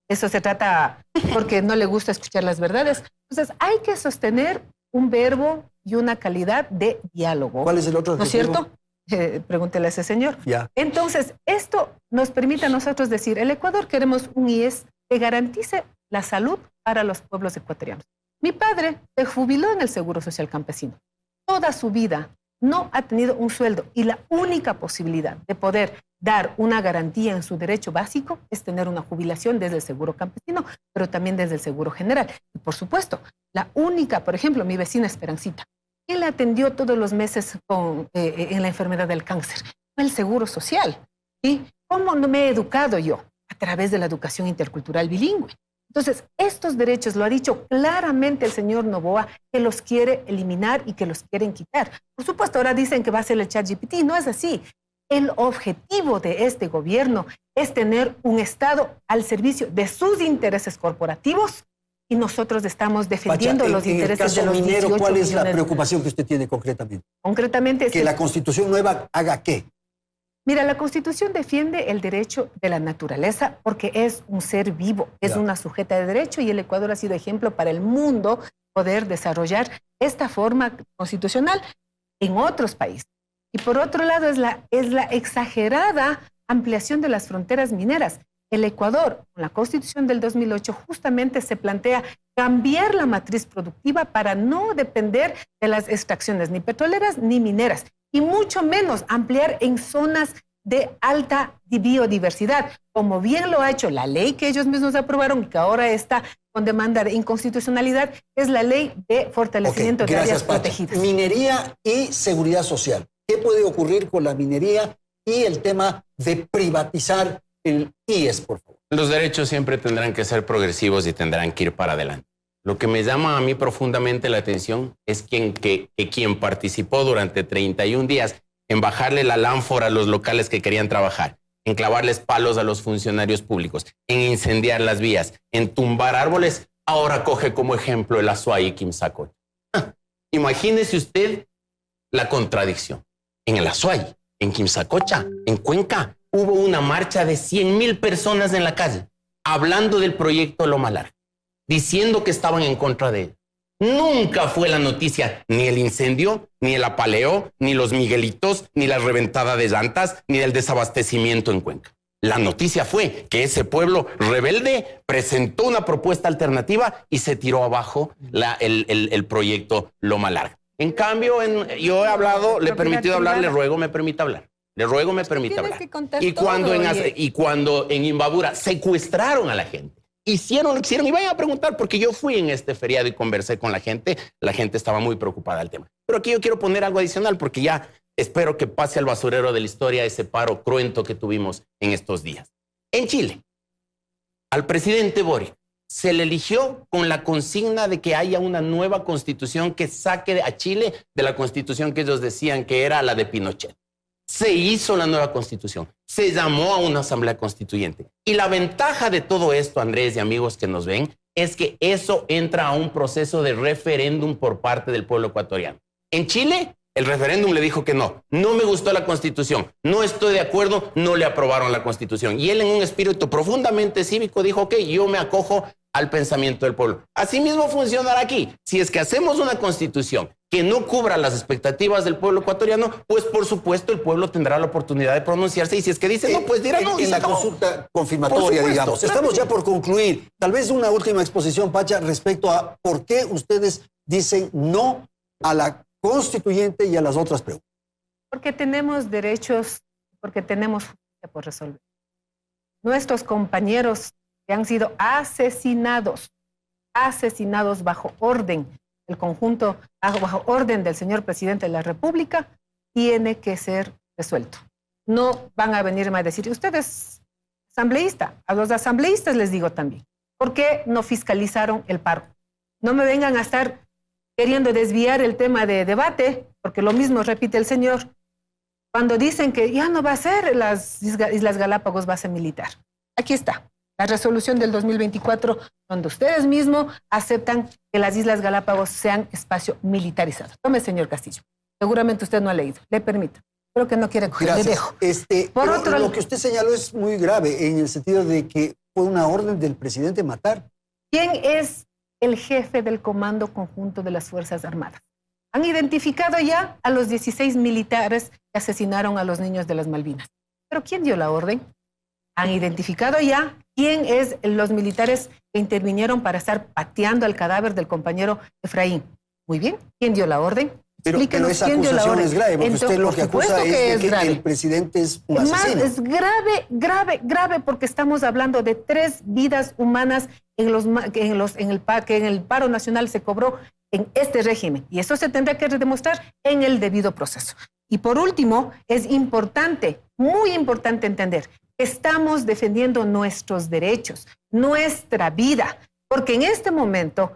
Speaker 14: Eso se trata porque no le gusta escuchar las verdades. Entonces, hay que sostener un verbo y una calidad de diálogo.
Speaker 11: ¿Cuál es el otro adjetivo?
Speaker 14: ¿No es cierto? Pregúntele a ese señor.
Speaker 11: Ya.
Speaker 14: Entonces, esto nos permite a nosotros decir, el Ecuador queremos un IES que garantice la salud para los pueblos ecuatorianos. Mi padre se jubiló en el Seguro Social Campesino. Toda su vida no ha tenido un sueldo y la única posibilidad de poder dar una garantía en su derecho básico es tener una jubilación desde el seguro campesino, pero también desde el seguro general. Y por supuesto, la única, por ejemplo, mi vecina Esperancita, ¿quién la atendió todos los meses en la enfermedad del cáncer? Fue el seguro social. ¿Sí? ¿Cómo no me he educado yo? A través de la educación intercultural bilingüe. Entonces, estos derechos, lo ha dicho claramente el señor Noboa, que los quiere eliminar y que los quieren quitar. Por supuesto, ahora dicen que va a ser el ChatGPT. No es así. El objetivo de este gobierno es tener un Estado al servicio de sus intereses corporativos y nosotros estamos defendiendo
Speaker 11: Pacha,
Speaker 14: los intereses de los 18
Speaker 11: minero, ¿cuál es la
Speaker 14: millones?
Speaker 11: preocupación que usted tiene concretamente?
Speaker 14: Concretamente,
Speaker 11: que la Constitución nueva haga ¿qué?
Speaker 14: Mira, la Constitución defiende el derecho de la naturaleza porque es un ser vivo, es una sujeta de derecho y el Ecuador ha sido ejemplo para el mundo poder desarrollar esta forma constitucional en otros países. Y por otro lado es la exagerada ampliación de las fronteras mineras. El Ecuador, con la Constitución del 2008, justamente se plantea cambiar la matriz productiva para no depender de las extracciones ni petroleras ni mineras, y mucho menos ampliar en zonas de alta biodiversidad, como bien lo ha hecho la ley que ellos mismos aprobaron y que ahora está con demanda de inconstitucionalidad, es la ley de fortalecimiento de áreas protegidas.
Speaker 11: Minería y seguridad social. ¿Qué puede ocurrir con la minería y el tema de privatizar el IES, por favor?
Speaker 13: Los derechos siempre tendrán que ser progresivos y tendrán que ir para adelante. Lo que me llama a mí profundamente la atención es que quien participó durante 31 días en bajarle la lánfora a los locales que querían trabajar, en clavarles palos a los funcionarios públicos, en incendiar las vías, en tumbar árboles, ahora coge como ejemplo el Azuay y Quimsacocha. Imagínese usted la contradicción. En el Azuay, en Quimsacocha, en Cuenca, hubo una marcha de 100,000 personas en la calle, hablando del proyecto Loma Larga, diciendo que estaban en contra de él. Nunca fue la noticia ni el incendio, ni el apaleo, ni los Miguelitos, ni la reventada de llantas, ni el desabastecimiento en Cuenca. La noticia fue que ese pueblo rebelde presentó una propuesta alternativa y se tiró abajo el proyecto Loma Larga. En cambio, yo he hablado, le he permitido hablar, le ruego me permita hablar. Le ruego me permita hablar. Y cuando en Imbabura secuestraron a la gente, hicieron lo que hicieron, y vayan a preguntar, porque yo fui en este feriado y conversé con la gente estaba muy preocupada del tema. Pero aquí yo quiero poner algo adicional, porque ya espero que pase al basurero de la historia ese paro cruento que tuvimos en estos días. En Chile, al presidente Boric se le eligió con la consigna de que haya una nueva constitución que saque a Chile de la constitución que ellos decían que era la de Pinochet. Se hizo la nueva constitución, se llamó a una asamblea constituyente. Y la ventaja de todo esto, Andrés y amigos que nos ven, es que eso entra a un proceso de referéndum por parte del pueblo ecuatoriano. En Chile, el referéndum le dijo que no me gustó la constitución, no estoy de acuerdo, no le aprobaron la constitución. Y él, en un espíritu profundamente cívico, dijo, ok, yo me acojo al pensamiento del pueblo. Asimismo funcionará aquí. Si es que hacemos una constitución que no cubra las expectativas del pueblo ecuatoriano, pues por supuesto el pueblo tendrá la oportunidad de pronunciarse, y si es que dice no, pues dirá no.
Speaker 11: En la consulta confirmatoria, digamos. Estamos ya por concluir. Tal vez una última exposición, Pacha, respecto a por qué ustedes dicen no a la constituyente y a las otras preguntas.
Speaker 14: Porque tenemos derechos, porque tenemos justicia por resolver. Nuestros compañeros que han sido asesinados bajo orden, el conjunto, bajo orden del señor presidente de la República, tiene que ser resuelto. No van a venirme a decir, usted es asambleísta. A los asambleístas les digo también, ¿por qué no fiscalizaron el paro? No me vengan a estar queriendo desviar el tema de debate, porque lo mismo repite el señor, cuando dicen que ya no va a ser las Islas Galápagos base militar. Aquí está. La resolución del 2024, donde ustedes mismos aceptan que las Islas Galápagos sean espacio militarizado. Tome, señor Castillo. Seguramente usted no ha leído. Le permito. Creo que no quiere coger. Le dejo.
Speaker 11: Por otro, lo que usted señaló es muy grave, en el sentido de que fue una orden del presidente matar.
Speaker 14: ¿Quién es el jefe del Comando Conjunto de las Fuerzas Armadas? Han identificado ya a los 16 militares que asesinaron a los niños de las Malvinas. ¿Pero quién dio la orden? Han identificado ya quién es los militares que intervinieron para estar pateando el cadáver del compañero Efraín. Muy bien, ¿quién dio la orden?
Speaker 11: Pero esa acusación es grave, porque usted lo que acusa es de que el presidente es un asesino.
Speaker 14: Es grave, porque estamos hablando de 3 vidas humanas en el paro nacional se cobró en este régimen. Y eso se tendrá que demostrar en el debido proceso. Y por último, es importante, muy importante entender, estamos defendiendo nuestros derechos, nuestra vida, porque en este momento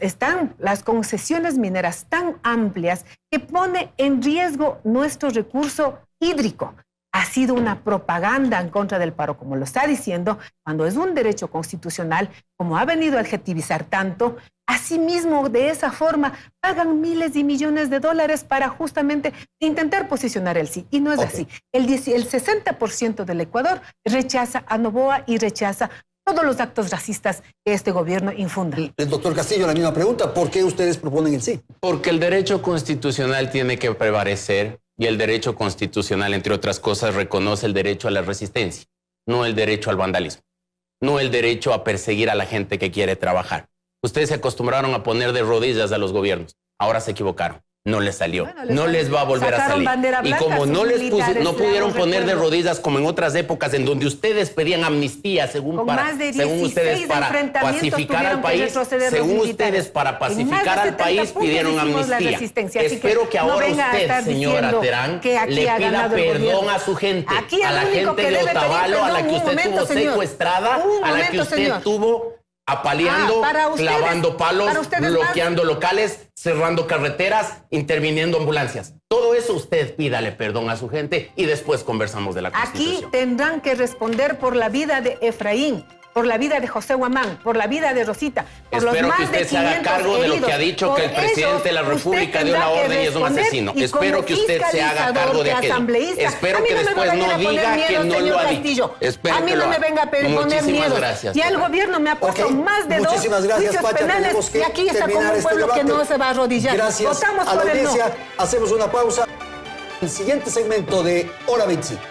Speaker 14: están las concesiones mineras tan amplias que pone en riesgo nuestro recurso hídrico. Ha sido una propaganda en contra del paro, como lo está diciendo, cuando es un derecho constitucional, como ha venido a adjetivizar tanto. Asimismo, de esa forma, pagan miles y millones de dólares para justamente intentar posicionar el sí. Y no es así. El 60% del Ecuador rechaza a Noboa y rechaza todos los actos racistas que este gobierno infunde.
Speaker 11: El doctor Castillo, la misma pregunta. ¿Por qué ustedes proponen el sí?
Speaker 13: Porque el derecho constitucional tiene que prevalecer, y el derecho constitucional, entre otras cosas, reconoce el derecho a la resistencia, no el derecho al vandalismo, no el derecho a perseguir a la gente que quiere trabajar. Ustedes se acostumbraron a poner de rodillas a los gobiernos. Ahora se equivocaron. no les salió.
Speaker 14: Bueno,
Speaker 13: No les va a volver a
Speaker 14: sacaron
Speaker 13: salir.
Speaker 14: bandera
Speaker 13: Y
Speaker 14: blanca,
Speaker 13: como no
Speaker 14: sus
Speaker 13: les
Speaker 14: militares,
Speaker 13: no pudieron
Speaker 14: claro,
Speaker 13: poner de
Speaker 14: recuerdo.
Speaker 13: rodillas como en otras épocas en donde ustedes pedían amnistía según
Speaker 14: Con más de
Speaker 13: según
Speaker 14: 16
Speaker 13: ustedes para
Speaker 14: enfrentamientos
Speaker 13: pacificar al
Speaker 14: tuvieron que
Speaker 13: país,
Speaker 14: retroceder los
Speaker 13: según
Speaker 14: militares.
Speaker 13: ustedes para
Speaker 14: En más de
Speaker 13: pacificar al
Speaker 14: 70
Speaker 13: país
Speaker 14: puntos
Speaker 13: pidieron
Speaker 14: hicimos la
Speaker 13: amnistía.
Speaker 14: resistencia, así
Speaker 13: Espero
Speaker 14: que
Speaker 13: que
Speaker 14: no
Speaker 13: ahora
Speaker 14: venga a
Speaker 13: usted,
Speaker 14: estar
Speaker 13: señora
Speaker 14: diciendo
Speaker 13: Terán,
Speaker 14: que aquí
Speaker 13: le
Speaker 14: ha
Speaker 13: pida
Speaker 14: ganado el
Speaker 13: perdón
Speaker 14: gobierno.
Speaker 13: a su gente,
Speaker 14: Aquí
Speaker 13: a
Speaker 14: el
Speaker 13: la
Speaker 14: único
Speaker 13: gente
Speaker 14: que
Speaker 13: de
Speaker 14: debe pedir
Speaker 13: Otavalo, a la
Speaker 14: perdón,
Speaker 13: que
Speaker 14: un
Speaker 13: usted
Speaker 14: momento,
Speaker 13: tuvo
Speaker 14: señor.
Speaker 13: secuestrada,
Speaker 14: Un
Speaker 13: a la que
Speaker 14: momento,
Speaker 13: usted
Speaker 14: señor.
Speaker 13: tuvo apaleando,
Speaker 14: para ustedes,
Speaker 13: clavando palos,
Speaker 14: para ustedes
Speaker 13: bloqueando locales, cerrando carreteras, interviniendo ambulancias. Todo eso usted pídale perdón a su gente y después conversamos de la
Speaker 14: Aquí
Speaker 13: Constitución.
Speaker 14: tendrán que responder por la vida de Efraín, por la vida de José Guamán, por la vida de Rosita, por los
Speaker 13: Espero
Speaker 14: más
Speaker 13: que usted
Speaker 14: de
Speaker 13: se haga
Speaker 14: 500
Speaker 13: cargo de lo
Speaker 14: heridos.
Speaker 13: que ha dicho que el
Speaker 14: Por
Speaker 13: presidente de la
Speaker 14: eso,
Speaker 13: República
Speaker 14: usted
Speaker 13: dio una
Speaker 14: tendrá que
Speaker 13: orden y es un
Speaker 14: responder,
Speaker 13: asesino.
Speaker 14: y
Speaker 13: Espero
Speaker 14: como
Speaker 13: que usted se haga cargo de
Speaker 14: fiscalizador,
Speaker 13: aquello.
Speaker 14: asambleísta,
Speaker 13: Espero
Speaker 14: a mí
Speaker 13: que
Speaker 14: no me
Speaker 13: después
Speaker 14: va a venir
Speaker 13: no
Speaker 14: a poner
Speaker 13: diga
Speaker 14: miedo,
Speaker 13: que no
Speaker 14: señor
Speaker 13: lo ha
Speaker 14: Castillo.
Speaker 13: dicho. Espero
Speaker 14: A mí
Speaker 13: que
Speaker 14: no
Speaker 13: lo
Speaker 14: me
Speaker 13: haga.
Speaker 14: venga a poner
Speaker 13: Muchísimas
Speaker 14: miedo.
Speaker 13: gracias,
Speaker 14: Ya el
Speaker 13: Terán.
Speaker 14: gobierno me ha puesto más de
Speaker 11: Muchísimas gracias,
Speaker 14: juicios
Speaker 11: Pacha.
Speaker 14: penales
Speaker 11: Tenemos que
Speaker 14: y aquí está como
Speaker 11: terminar
Speaker 14: un
Speaker 11: este
Speaker 14: pueblo que
Speaker 11: debate.
Speaker 14: no se va a arrodillar.
Speaker 11: Gracias
Speaker 14: Votamos
Speaker 11: a la
Speaker 14: por el no.
Speaker 11: audiencia. Hacemos una pausa. El siguiente segmento de Hora 25.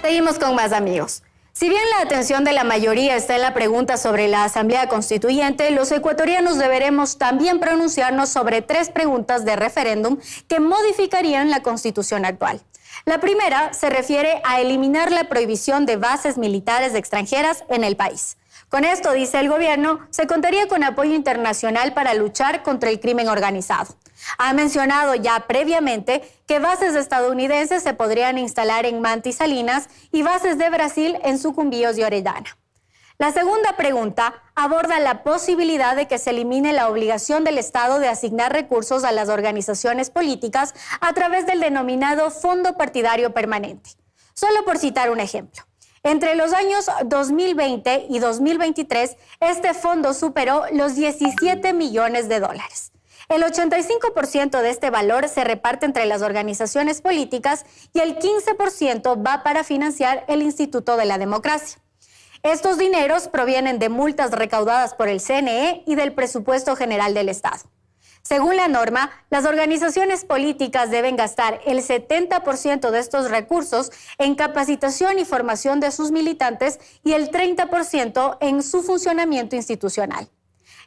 Speaker 12: Seguimos con más, amigos. Si bien la atención de la mayoría está en la pregunta sobre la Asamblea Constituyente, los ecuatorianos deberemos también pronunciarnos sobre 3 preguntas de referéndum que modificarían la Constitución actual. La primera se refiere a eliminar la prohibición de bases militares extranjeras en el país. Con esto, dice el gobierno, se contaría con apoyo internacional para luchar contra el crimen organizado. Ha mencionado ya previamente que bases estadounidenses se podrían instalar en Manta y Salinas y bases de Brasil en Sucumbíos y Orellana. La segunda pregunta aborda la posibilidad de que se elimine la obligación del Estado de asignar recursos a las organizaciones políticas a través del denominado Fondo Partidario Permanente. Solo por citar un ejemplo. Entre los años 2020 y 2023, este fondo superó los 17 millones de dólares. El 85% de este valor se reparte entre las organizaciones políticas y el 15% va para financiar el Instituto de la Democracia. Estos dineros provienen de multas recaudadas por el CNE y del Presupuesto General del Estado. Según la norma, las organizaciones políticas deben gastar el 70% de estos recursos en capacitación y formación de sus militantes y el 30% en su funcionamiento institucional.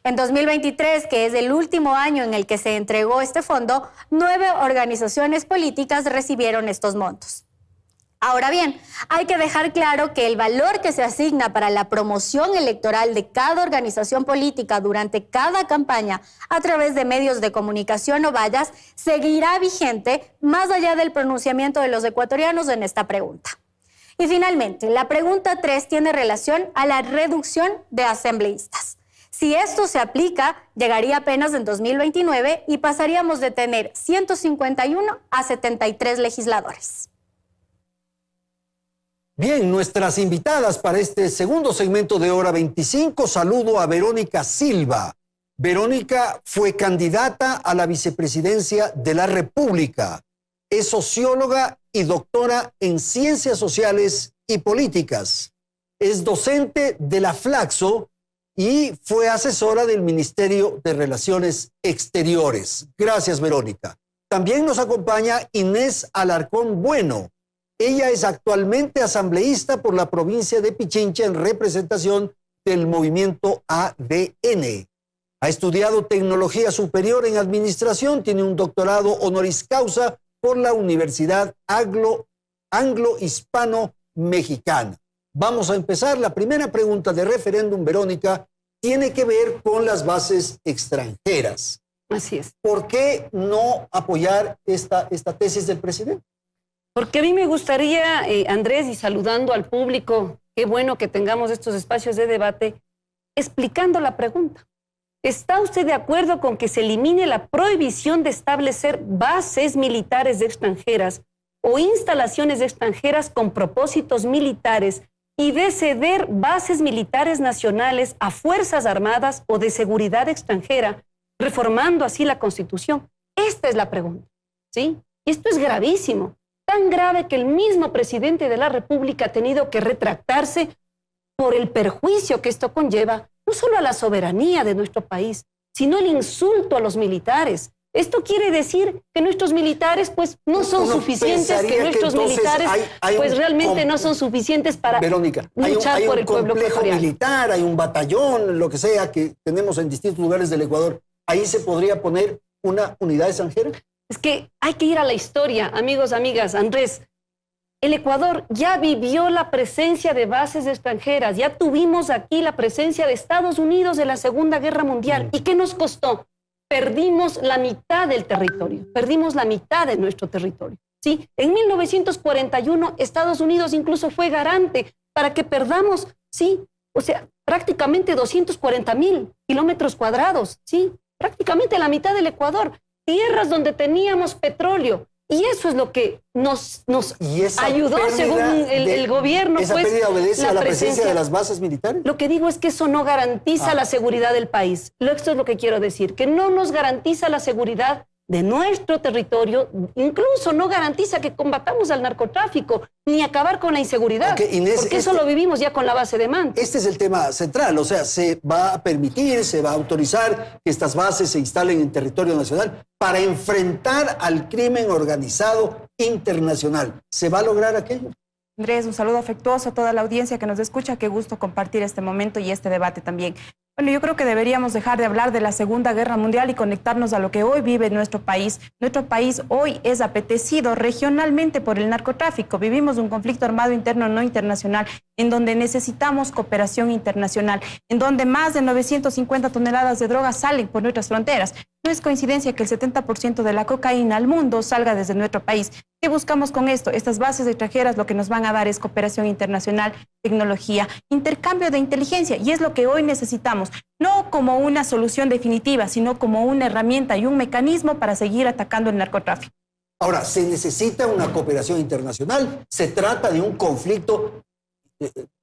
Speaker 12: En 2023, que es el último año en el que se entregó este fondo, 9 organizaciones políticas recibieron estos montos. Ahora bien, hay que dejar claro que el valor que se asigna para la promoción electoral de cada organización política durante cada campaña a través de medios de comunicación o vallas seguirá vigente más allá del pronunciamiento de los ecuatorianos en esta pregunta. Y finalmente, la pregunta 3 tiene relación a la reducción de asambleístas. Si esto se aplica, llegaría apenas en 2029 y pasaríamos de tener 151 a 73 legisladores.
Speaker 11: Bien, nuestras invitadas para este segundo segmento de Hora 25, saludo a Verónica Silva. Verónica fue candidata a la vicepresidencia de la República. Es socióloga y doctora en Ciencias Sociales y Políticas. Es docente de la Flaxo y fue asesora del Ministerio de Relaciones Exteriores. Gracias, Verónica. También nos acompaña Inés Alarcón Bueno. Ella es actualmente asambleísta por la provincia de Pichincha en representación del movimiento ADN. Ha estudiado tecnología superior en administración, tiene un doctorado honoris causa por la Universidad Anglo-Hispano-Mexicana. Vamos a empezar. La primera pregunta de referéndum, Verónica, tiene que ver con las bases extranjeras.
Speaker 15: Así es.
Speaker 11: ¿Por qué no apoyar esta tesis del presidente?
Speaker 15: Porque a mí me gustaría, Andrés, y saludando al público, qué bueno que tengamos estos espacios de debate, explicando la pregunta. ¿Está usted de acuerdo con que se elimine la prohibición de establecer bases militares extranjeras o instalaciones extranjeras con propósitos militares y de ceder bases militares nacionales a fuerzas armadas o de seguridad extranjera, reformando así la Constitución? Esta es la pregunta, ¿sí? Y esto es gravísimo. Tan grave que el mismo presidente de la República ha tenido que retractarse por el perjuicio que esto conlleva, no solo a la soberanía de nuestro país, sino el insulto a los militares, Esto quiere decir que nuestros militares pues no son suficientes, que nuestros militares pues realmente no son suficientes para luchar por el pueblo ecuatoriano.
Speaker 11: Hay un complejo militar, hay un batallón, lo que sea, que tenemos en distintos lugares del Ecuador. ¿Ahí se podría poner una unidad extranjera?
Speaker 15: Es que hay que ir a la historia, amigos, amigas. Andrés, el Ecuador ya vivió la presencia de bases extranjeras, ya tuvimos aquí la presencia de Estados Unidos en la Segunda Guerra Mundial. ¿Y qué nos costó? Perdimos la mitad del territorio, perdimos la mitad de nuestro territorio. ¿Sí? En 1941 Estados Unidos incluso fue garante para que perdamos, ¿sí? O sea, prácticamente 240,000 kilómetros cuadrados, ¿sí? Prácticamente la mitad del Ecuador, tierras donde teníamos petróleo. Y eso es lo que nos ayudó, según el gobierno.
Speaker 11: ¿Esa pérdida obedece a la presencia de las bases militares?
Speaker 15: Lo que digo es que eso no garantiza la seguridad del país. Esto es lo que quiero decir, que no nos garantiza la seguridad de nuestro territorio, incluso no garantiza que combatamos al narcotráfico, ni acabar con la inseguridad, Inés, porque eso lo vivimos ya con la base de Manta.
Speaker 11: Este es el tema central, o sea, se va a permitir, se va a autorizar que estas bases se instalen en territorio nacional para enfrentar al crimen organizado internacional. ¿Se va a lograr aquello?
Speaker 16: Andrés, un saludo afectuoso a toda la audiencia que nos escucha. Qué gusto compartir este momento y este debate también. Bueno, yo creo que deberíamos dejar de hablar de la Segunda Guerra Mundial y conectarnos a lo que hoy vive nuestro país. Nuestro país hoy es apetecido regionalmente por el narcotráfico. Vivimos un conflicto armado interno no internacional en donde necesitamos cooperación internacional, en donde más de 950 toneladas de drogas salen por nuestras fronteras. No es coincidencia que el 70% de la cocaína al mundo salga desde nuestro país. ¿Qué buscamos con esto? Estas bases extranjeras lo que nos van a dar es cooperación internacional, tecnología, intercambio de inteligencia, y es lo que hoy necesitamos, no como una solución definitiva, sino como una herramienta y un mecanismo para seguir atacando el narcotráfico.
Speaker 11: Ahora, se necesita una cooperación internacional, se trata de un conflicto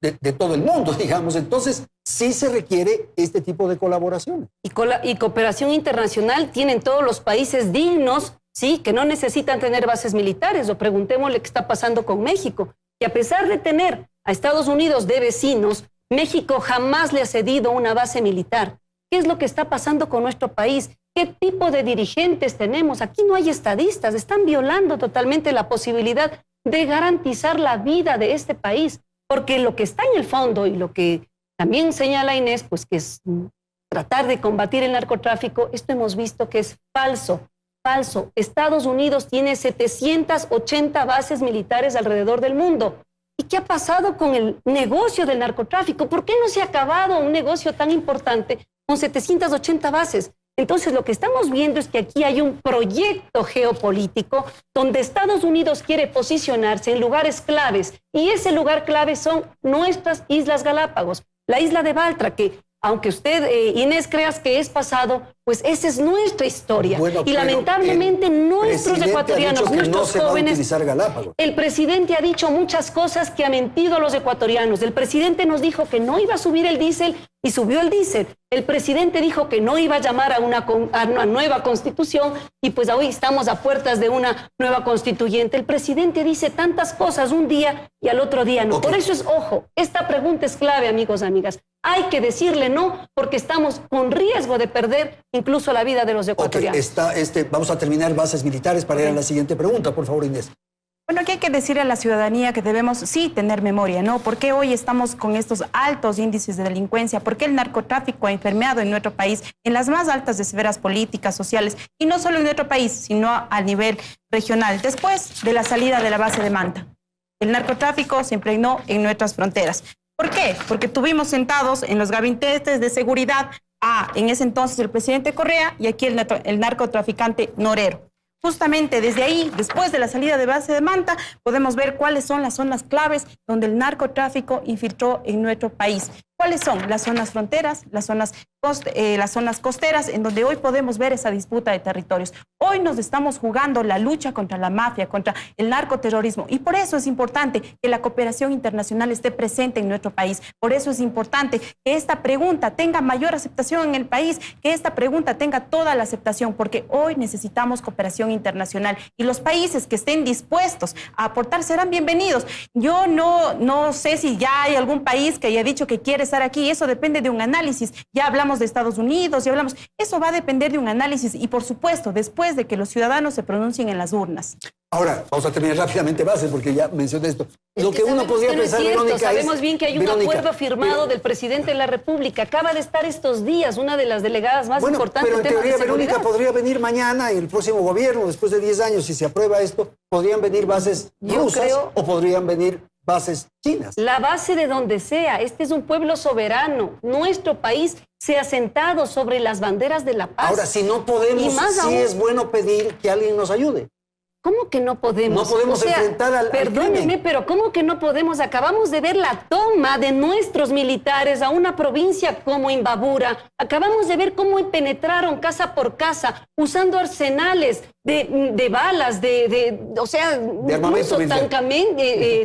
Speaker 11: de todo el mundo, digamos, entonces sí se requiere este tipo de colaboración.
Speaker 15: Y cooperación internacional tienen todos los países dignos, sí, que no necesitan tener bases militares, o preguntémosle qué está pasando con México, que a pesar de tener a Estados Unidos de vecinos, México jamás le ha cedido una base militar. ¿Qué es lo que está pasando con nuestro país? ¿Qué tipo de dirigentes tenemos? Aquí no hay estadistas, están violando totalmente la posibilidad de garantizar la vida de este país, porque lo que está en el fondo y lo que también señala Inés, pues que es tratar de combatir el narcotráfico, esto hemos visto que es falso. Falso. Estados Unidos tiene 780 bases militares alrededor del mundo. ¿Y qué ha pasado con el negocio del narcotráfico? ¿Por qué no se ha acabado un negocio tan importante con 780 bases? Entonces, lo que estamos viendo es que aquí hay un proyecto geopolítico donde Estados Unidos quiere posicionarse en lugares claves, y ese lugar clave son nuestras Islas Galápagos, la isla de Baltra, que aunque usted, Inés, creas que es pasado, pues esa es nuestra historia. Bueno, y lamentablemente nuestros ecuatorianos, nuestros jóvenes, el presidente ha dicho muchas cosas que ha mentido a los ecuatorianos. El presidente nos dijo que no iba a subir el diésel y subió el diésel. El presidente dijo que no iba a llamar a una nueva constitución, y pues hoy estamos a puertas de una nueva constituyente. El presidente dice tantas cosas un día y al otro día no. Por eso es, ojo, esta pregunta es clave, amigos, amigas. Hay que decirle no, porque estamos con riesgo de perder incluso la vida de los ecuatorianos.
Speaker 11: Vamos a terminar bases militares para ir a la siguiente pregunta, por favor, Inés.
Speaker 16: Bueno, aquí hay que decirle a la ciudadanía que debemos sí tener memoria, ¿no? ¿Por qué hoy estamos con estos altos índices de delincuencia? ¿Por qué el narcotráfico ha enfermeado en nuestro país en las más altas esferas políticas, sociales, y no solo en nuestro país, sino a nivel regional, después de la salida de la base de Manta? El narcotráfico se impregnó en nuestras fronteras. ¿Por qué? Porque tuvimos sentados en los gabinetes de seguridad en ese entonces el presidente Correa y aquí el narcotraficante Norero. Justamente desde ahí, después de la salida de base de Manta, podemos ver cuáles son las zonas claves donde el narcotráfico infiltró en nuestro país. ¿Cuáles son? Las zonas fronteras, las zonas costeras, en donde hoy podemos ver esa disputa de territorios. Hoy nos estamos jugando la lucha contra la mafia, contra el narcoterrorismo, y por eso es importante que la cooperación internacional esté presente en nuestro país. Por eso es importante que esta pregunta tenga mayor aceptación en el país, que esta pregunta tenga toda la aceptación, porque hoy necesitamos cooperación internacional y los países que estén dispuestos a aportar serán bienvenidos. Yo no sé si ya hay algún país que haya dicho que quiere empezar aquí, eso depende de un análisis. Ya hablamos de Estados Unidos, ya hablamos, eso va a depender de un análisis y por supuesto, después de que los ciudadanos se pronuncien en las urnas.
Speaker 11: Ahora, vamos a terminar rápidamente bases porque ya mencioné esto. Lo que uno podría pensar, Verónica,
Speaker 15: sabemos bien que hay un acuerdo firmado del presidente de la República. Acaba de estar estos días una de las delegadas más importantes.
Speaker 11: Pero en teoría, Verónica, podría venir mañana el próximo gobierno, después de 10 años, si se aprueba esto, podrían venir bases rusas o podrían venir bases chinas.
Speaker 15: La base de donde sea. Este es un pueblo soberano. Nuestro país se ha sentado sobre las banderas de la paz.
Speaker 11: Ahora, si no podemos, sí es bueno pedir que alguien nos ayude.
Speaker 15: ¿Cómo que no podemos?
Speaker 11: No podemos enfrentar al
Speaker 15: Perdónenme,
Speaker 11: crimen.
Speaker 15: pero ¿cómo que no podemos? Acabamos de ver la toma de nuestros militares a una provincia como Imbabura. Acabamos de ver cómo penetraron casa por casa, usando arsenales de balas, de
Speaker 11: armamento militar.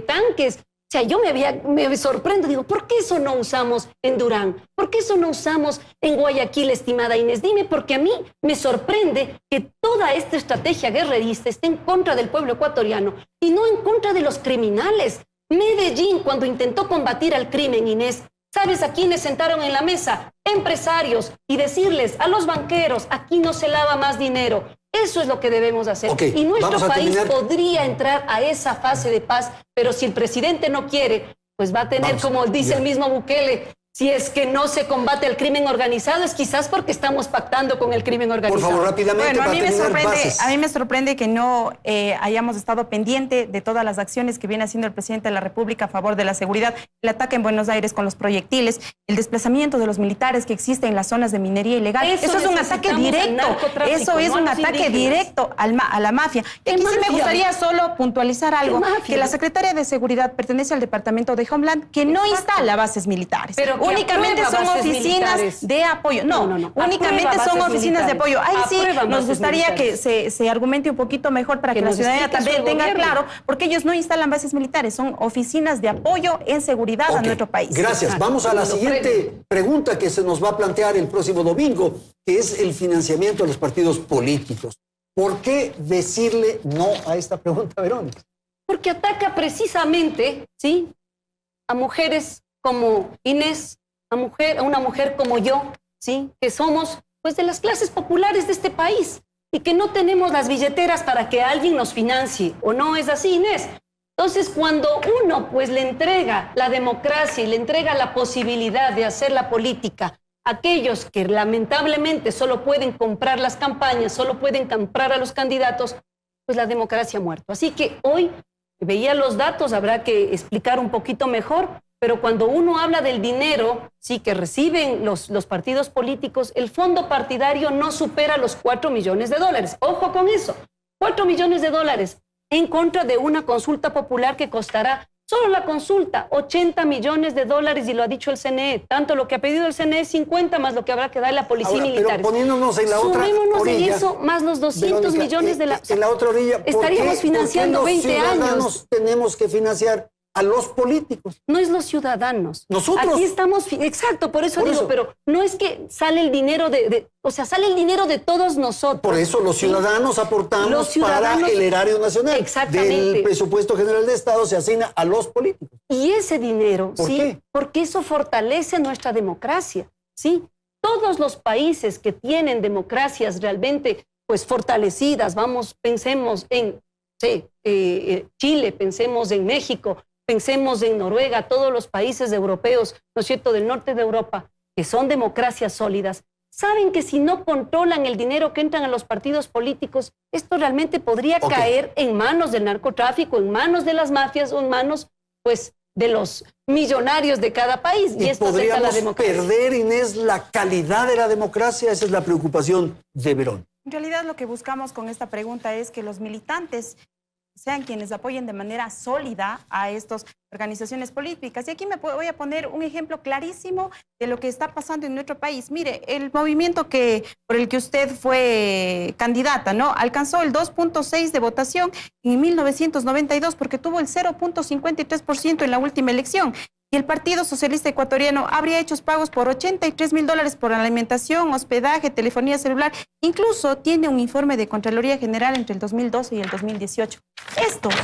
Speaker 15: tanques. O sea, yo me sorprendo, digo, ¿por qué eso no usamos en Durán? ¿Por qué eso no usamos en Guayaquil, estimada Inés? Dime, porque a mí me sorprende que toda esta estrategia guerrerista esté en contra del pueblo ecuatoriano y no en contra de los criminales. Medellín, cuando intentó combatir al crimen, Inés, ¿sabes a quiénes sentaron en la mesa? Empresarios, y decirles a los banqueros, aquí no se lava más dinero. Eso es lo que debemos hacer. Y nuestro país podría entrar a esa fase de paz, pero si el presidente no quiere, pues va a tener, como dice el mismo Bukele, si es que no se combate el crimen organizado, es quizás porque estamos pactando con el crimen organizado.
Speaker 11: Por favor, rápidamente,
Speaker 16: bueno,
Speaker 11: a
Speaker 16: mí me sorprende que no hayamos estado pendiente de todas las acciones que viene haciendo el presidente de la República a favor de la seguridad, el ataque en Buenos Aires con los proyectiles, el desplazamiento de los militares que existen en las zonas de minería ilegal. Eso es un ataque directo. Eso es un ataque directo a la mafia. Y aquí sí me gustaría solo puntualizar algo, que la secretaria de Seguridad pertenece al departamento de Homeland, que no instala bases militares.
Speaker 15: Pero
Speaker 16: únicamente son oficinas de apoyo. No, únicamente son oficinas de apoyo. Ahí sí nos gustaría que se argumente un poquito mejor para que la ciudadanía también tenga claro, porque ellos no instalan bases militares, son oficinas de apoyo en seguridad a nuestro país.
Speaker 11: Gracias. Vamos a la siguiente pregunta que se nos va a plantear el próximo domingo, que es el financiamiento de los partidos políticos. ¿Por qué decirle no a esta pregunta, Verónica?
Speaker 15: Porque ataca precisamente, ¿sí?, a mujeres como Inés, a una mujer como yo, ¿sí?, que somos pues de las clases populares de este país y que no tenemos las billeteras para que alguien nos financie. ¿O no es así, Inés? Entonces, cuando uno pues le entrega la democracia y le entrega la posibilidad de hacer la política a aquellos que lamentablemente solo pueden comprar las campañas, solo pueden comprar a los candidatos, pues la democracia ha muerto. Así que hoy veía los datos, habrá que explicar un poquito mejor, pero cuando uno habla del dinero, sí, que reciben los partidos políticos, el fondo partidario no supera los 4 millones de dólares. Ojo con eso, 4 millones de dólares en contra de una consulta popular que costará, solo la consulta, 80 millones de dólares, y lo ha dicho el CNE. Tanto lo que ha pedido el CNE, 50 más lo que habrá que dar la policía militar.
Speaker 11: Pero poniéndonos en la otra orilla,
Speaker 15: en eso, más los 200 millones de la...
Speaker 11: En la otra orilla,
Speaker 15: estaríamos financiando 20 años.
Speaker 11: Ciudadanos tenemos que financiar a los políticos.
Speaker 15: No es los ciudadanos.
Speaker 11: Nosotros.
Speaker 15: Aquí estamos, exacto, por eso digo, pero no es que sale el dinero sale el dinero de todos nosotros.
Speaker 11: Por eso los ciudadanos aportamos para el erario nacional.
Speaker 15: Exactamente.
Speaker 11: Del presupuesto general de Estado se asigna a los políticos.
Speaker 15: Y ese dinero,
Speaker 11: ¿por qué?
Speaker 15: Porque eso fortalece nuestra democracia, ¿sí? Todos los países que tienen democracias realmente pues fortalecidas, pensemos en Chile, pensemos en México, pensemos en Noruega, todos los países europeos, ¿no es cierto?, del norte de Europa, que son democracias sólidas, saben que si no controlan el dinero que entran a los partidos políticos, esto realmente podría caer en manos del narcotráfico, en manos de las mafias o en manos, pues, de los millonarios de cada país. Y esto afecta a la democracia.
Speaker 11: ¿Podríamos perder, Inés, la calidad de la democracia? Esa es la preocupación de Verón.
Speaker 16: En realidad lo que buscamos con esta pregunta es que los militantes sean quienes apoyen de manera sólida a estas organizaciones políticas. Y aquí voy a poner un ejemplo clarísimo de lo que está pasando en nuestro país. Mire, el movimiento por el que usted fue candidata, ¿no?, alcanzó el 2.6% de votación en 1992 porque tuvo el 0.53% en la última elección. Y el Partido Socialista Ecuatoriano habría hecho pagos por $83.000 por alimentación, hospedaje, telefonía celular. Incluso tiene un informe de Contraloría General entre el 2012 y el 2018. Estos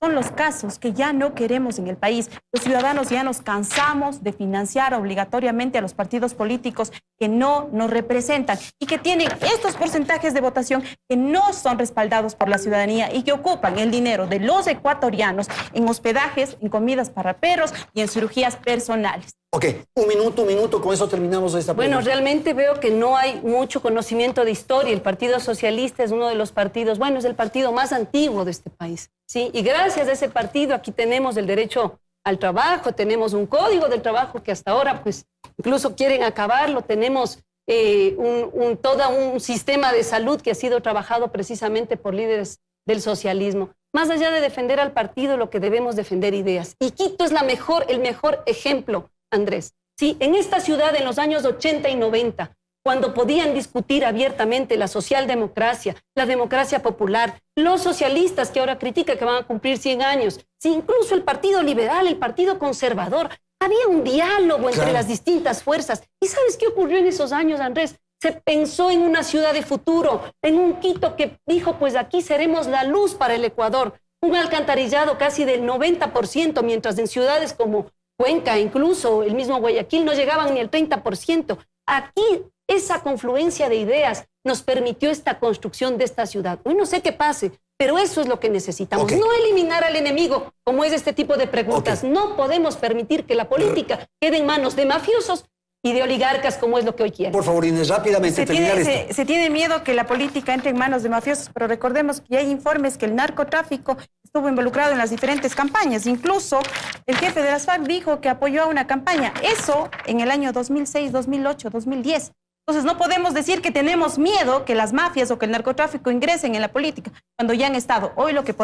Speaker 16: son los casos que ya no queremos en el país. Los ciudadanos ya nos cansamos de financiar obligatoriamente a los partidos políticos que no nos representan y que tienen estos porcentajes de votación que no son respaldados por la ciudadanía y que ocupan el dinero de los ecuatorianos en hospedajes, en comidas para perros y en cirugías personales.
Speaker 11: Ok, un minuto, con eso terminamos esta pregunta.
Speaker 15: Bueno, realmente veo que no hay mucho conocimiento de historia. El Partido Socialista es uno de los partidos, bueno, es el partido más antiguo de este país, ¿sí? Y gracias a ese partido aquí tenemos el derecho al trabajo, tenemos un código del trabajo que hasta ahora, pues, incluso quieren acabarlo, tenemos todo un sistema de salud que ha sido trabajado precisamente por líderes del socialismo. Más allá de defender al partido, lo que debemos defender ideas. Y Quito es el mejor ejemplo, Andrés. Sí, en esta ciudad en los años 80 y 90, cuando podían discutir abiertamente la socialdemocracia, la democracia popular, los socialistas que ahora critican que van a cumplir 100 años, sí, incluso el Partido Liberal, el Partido Conservador, había un diálogo entre las distintas fuerzas. ¿Y sabes qué ocurrió en esos años, Andrés? Se pensó en una ciudad de futuro, en un Quito que dijo, pues aquí seremos la luz para el Ecuador, un alcantarillado casi del 90%, mientras en ciudades como Cuenca, incluso el mismo Guayaquil, no llegaban ni el 30%. Aquí esa confluencia de ideas nos permitió esta construcción de esta ciudad. Hoy no sé qué pase, pero eso es lo que necesitamos. No eliminar al enemigo, como es este tipo de preguntas. No podemos permitir que la política quede en manos de mafiosos y de oligarcas, como es lo que hoy quieren.
Speaker 11: Por favor, Inés, rápidamente terminar esto.
Speaker 16: Se tiene miedo que la política entre en manos de mafiosos, pero recordemos que hay informes que el narcotráfico estuvo involucrado en las diferentes campañas. Incluso el jefe de las FARC dijo que apoyó a una campaña. Eso en el año 2006, 2008, 2010. Entonces no podemos decir que tenemos miedo que las mafias o que el narcotráfico ingresen en la política cuando ya han estado. Hoy lo que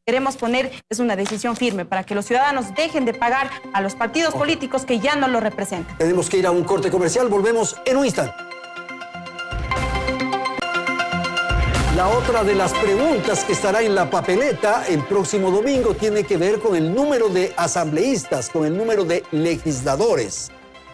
Speaker 16: queremos poner es una decisión firme para que los ciudadanos dejen de pagar a los partidos políticos que ya no los representan.
Speaker 11: Tenemos que ir a un corte comercial, volvemos en un instante. La otra de las preguntas que estará en la papeleta el próximo domingo tiene que ver con el número de asambleístas, con el número de legisladores.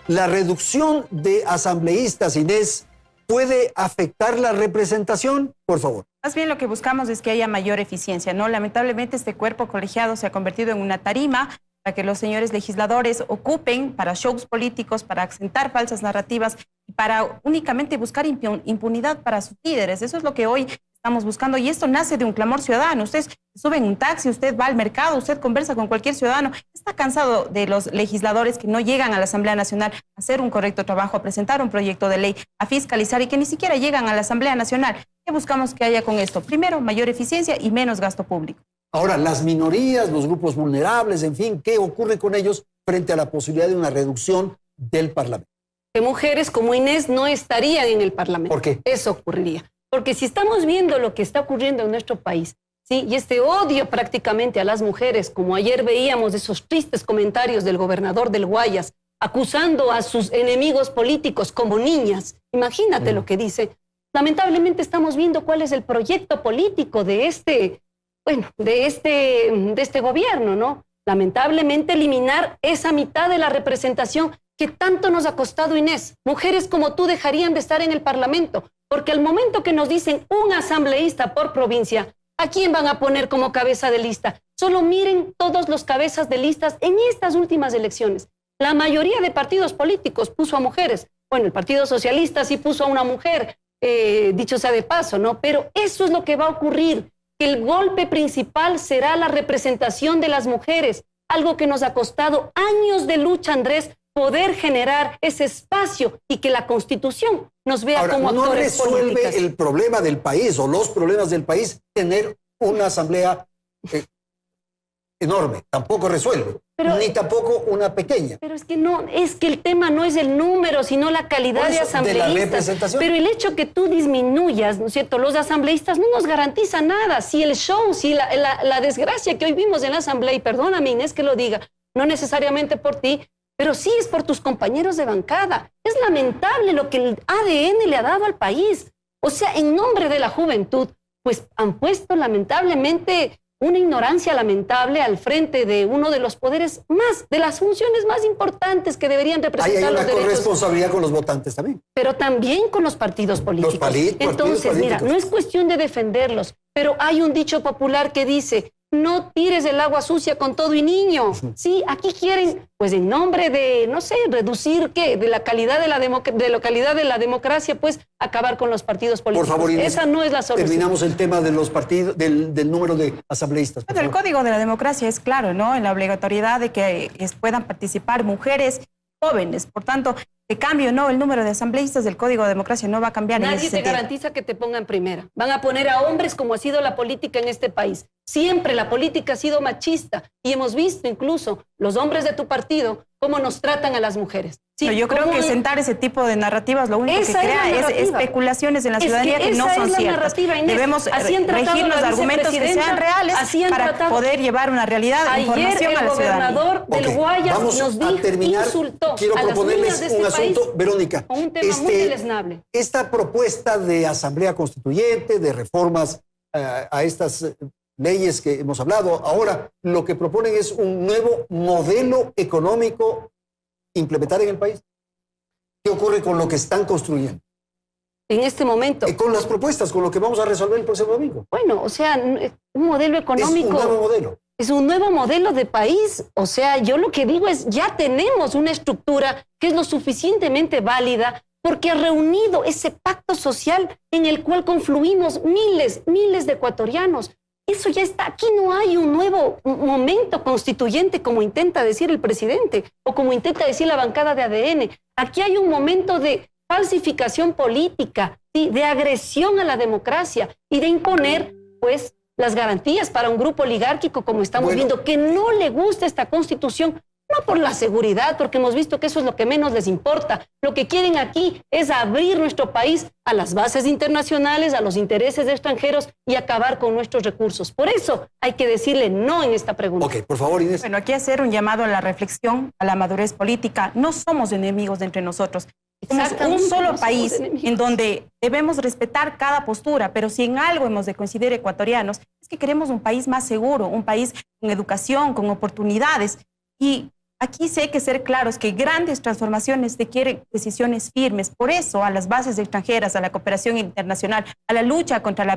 Speaker 11: La reducción de asambleístas, Inés, ¿puede afectar la representación? Por favor.
Speaker 16: Más bien lo que buscamos es que haya mayor eficiencia, ¿no? Lamentablemente este cuerpo colegiado se ha convertido en una tarima para que los señores legisladores ocupen para shows políticos, para acentar falsas narrativas y para únicamente buscar impunidad para sus líderes. Eso es lo que hoy estamos buscando y esto nace de un clamor ciudadano. Usted sube en un taxi, usted va al mercado, usted conversa con cualquier ciudadano. Está cansado de los legisladores que no llegan a la Asamblea Nacional a hacer un correcto trabajo, a presentar un proyecto de ley, a fiscalizar y que ni siquiera llegan a la Asamblea Nacional. ¿Qué buscamos que haya con esto? Primero, mayor eficiencia y menos gasto público.
Speaker 11: Ahora, las minorías, los grupos vulnerables, en fin, ¿qué ocurre con ellos frente a la posibilidad de una reducción del Parlamento?
Speaker 15: Que mujeres como Inés no estarían en el Parlamento.
Speaker 11: ¿Por qué?
Speaker 15: Eso ocurriría. Porque si estamos viendo lo que está ocurriendo en nuestro país, ¿sí? Y este odio prácticamente a las mujeres, como ayer veíamos esos tristes comentarios del gobernador del Guayas, acusando a sus enemigos políticos como niñas, imagínate lo que dice. Lamentablemente estamos viendo cuál es el proyecto político de este gobierno, ¿no? Lamentablemente eliminar esa mitad de la representación que tanto nos ha costado, Inés. Mujeres como tú dejarían de estar en el Parlamento, porque al momento que nos dicen un asambleísta por provincia, ¿a quién van a poner como cabeza de lista? Solo miren todos los cabezas de listas en estas últimas elecciones. La mayoría de partidos políticos puso a mujeres. Bueno, el Partido Socialista sí puso a una mujer, dicho sea de paso, ¿no? Pero eso es lo que va a ocurrir, que el golpe principal será la representación de las mujeres, algo que nos ha costado años de lucha, Andrés, poder generar ese espacio y que la Constitución nos vea
Speaker 11: ahora,
Speaker 15: como actores políticos.
Speaker 11: No resuelve el problema del país o los problemas del país tener una asamblea enorme. Tampoco resuelve. Ni tampoco una pequeña.
Speaker 15: Pero es que el tema no es el número, sino la calidad de asambleístas.
Speaker 11: De la representación.
Speaker 15: Pero el hecho que tú disminuyas, ¿no es cierto?, los asambleístas no nos garantiza nada. Si el show, si la desgracia que hoy vimos en la asamblea, y perdóname, Inés, que lo diga, no necesariamente por ti, pero sí es por tus compañeros de bancada. Es lamentable lo que el ADN le ha dado al país. O sea, en nombre de la juventud, pues han puesto lamentablemente una ignorancia lamentable al frente de uno de los poderes más, de las funciones más importantes que deberían representar los derechos.
Speaker 11: Hay una corresponsabilidad con los votantes también.
Speaker 15: Pero también con los partidos políticos. Entonces, mira, no es cuestión de defenderlos, pero hay un dicho popular que dice, no tires el agua sucia con todo y niño. Sí, aquí quieren, pues en nombre de, no sé, reducir ¿qué? De la calidad de la democracia, pues acabar con los partidos políticos.
Speaker 11: Por favor, Inés,
Speaker 15: esa no es la solución.
Speaker 11: Terminamos el tema de los partidos, del número de asambleístas.
Speaker 16: Bueno, el Código de la Democracia es claro, ¿no? En la obligatoriedad de que puedan participar mujeres jóvenes. Por tanto, de cambio, no, el número de asambleístas del Código de Democracia no va a cambiar.
Speaker 15: Nadie te garantiza que te pongan primera. Van a poner a hombres como ha sido la política en este país. Siempre la política ha sido machista y hemos visto incluso los hombres de tu partido cómo nos tratan a las mujeres. Sí,
Speaker 16: yo creo que sentar ese tipo de narrativas lo único que crea es especulaciones en la ciudadanía que no son ciertas. Debemos regirnos de argumentos que sean reales para poder llevar una realidad de información a la ciudadanía.
Speaker 15: El gobernador del Guayas nos dijo, insultó
Speaker 11: Quiero
Speaker 15: a las
Speaker 11: proponerles
Speaker 15: niñas de
Speaker 11: un
Speaker 15: este
Speaker 11: asunto,
Speaker 15: país
Speaker 11: Verónica.
Speaker 15: con un tema muy deleznable.
Speaker 11: Esta propuesta de asamblea constituyente, de reformas a estas leyes que hemos hablado, ahora lo que proponen es un nuevo modelo económico implementar en el país. ¿Qué ocurre con lo que están construyendo?
Speaker 15: En este momento.
Speaker 11: Con las propuestas, con lo que vamos a resolver el próximo domingo.
Speaker 15: Bueno, o sea, un modelo económico.
Speaker 11: Es un nuevo modelo.
Speaker 15: Es un nuevo modelo de país. O sea, yo lo que digo es, ya tenemos una estructura que es lo suficientemente válida porque ha reunido ese pacto social en el cual confluimos miles de ecuatorianos. Eso ya está. Aquí no hay un nuevo momento constituyente como intenta decir el presidente o como intenta decir la bancada de ADN. Aquí hay un momento de falsificación política, ¿sí? De agresión a la democracia y de imponer, pues, las garantías para un grupo oligárquico como estamos viendo, que no le gusta esta constitución, no por la seguridad, porque hemos visto que eso es lo que menos les importa. Lo que quieren aquí es abrir nuestro país a las bases internacionales, a los intereses de extranjeros y acabar con nuestros recursos. Por eso hay que decirle no en esta pregunta.
Speaker 11: Ok, por favor, Inés.
Speaker 16: Bueno, aquí hacer un llamado a la reflexión, a la madurez política. No somos enemigos de entre nosotros. Somos un solo país en donde debemos respetar cada postura, pero si en algo hemos de coincidir ecuatorianos, es que queremos un país más seguro, un país con educación, con oportunidades. Y aquí sí hay que ser claros que grandes transformaciones requieren decisiones firmes. Por eso a las bases extranjeras, a la cooperación internacional, a la lucha contra la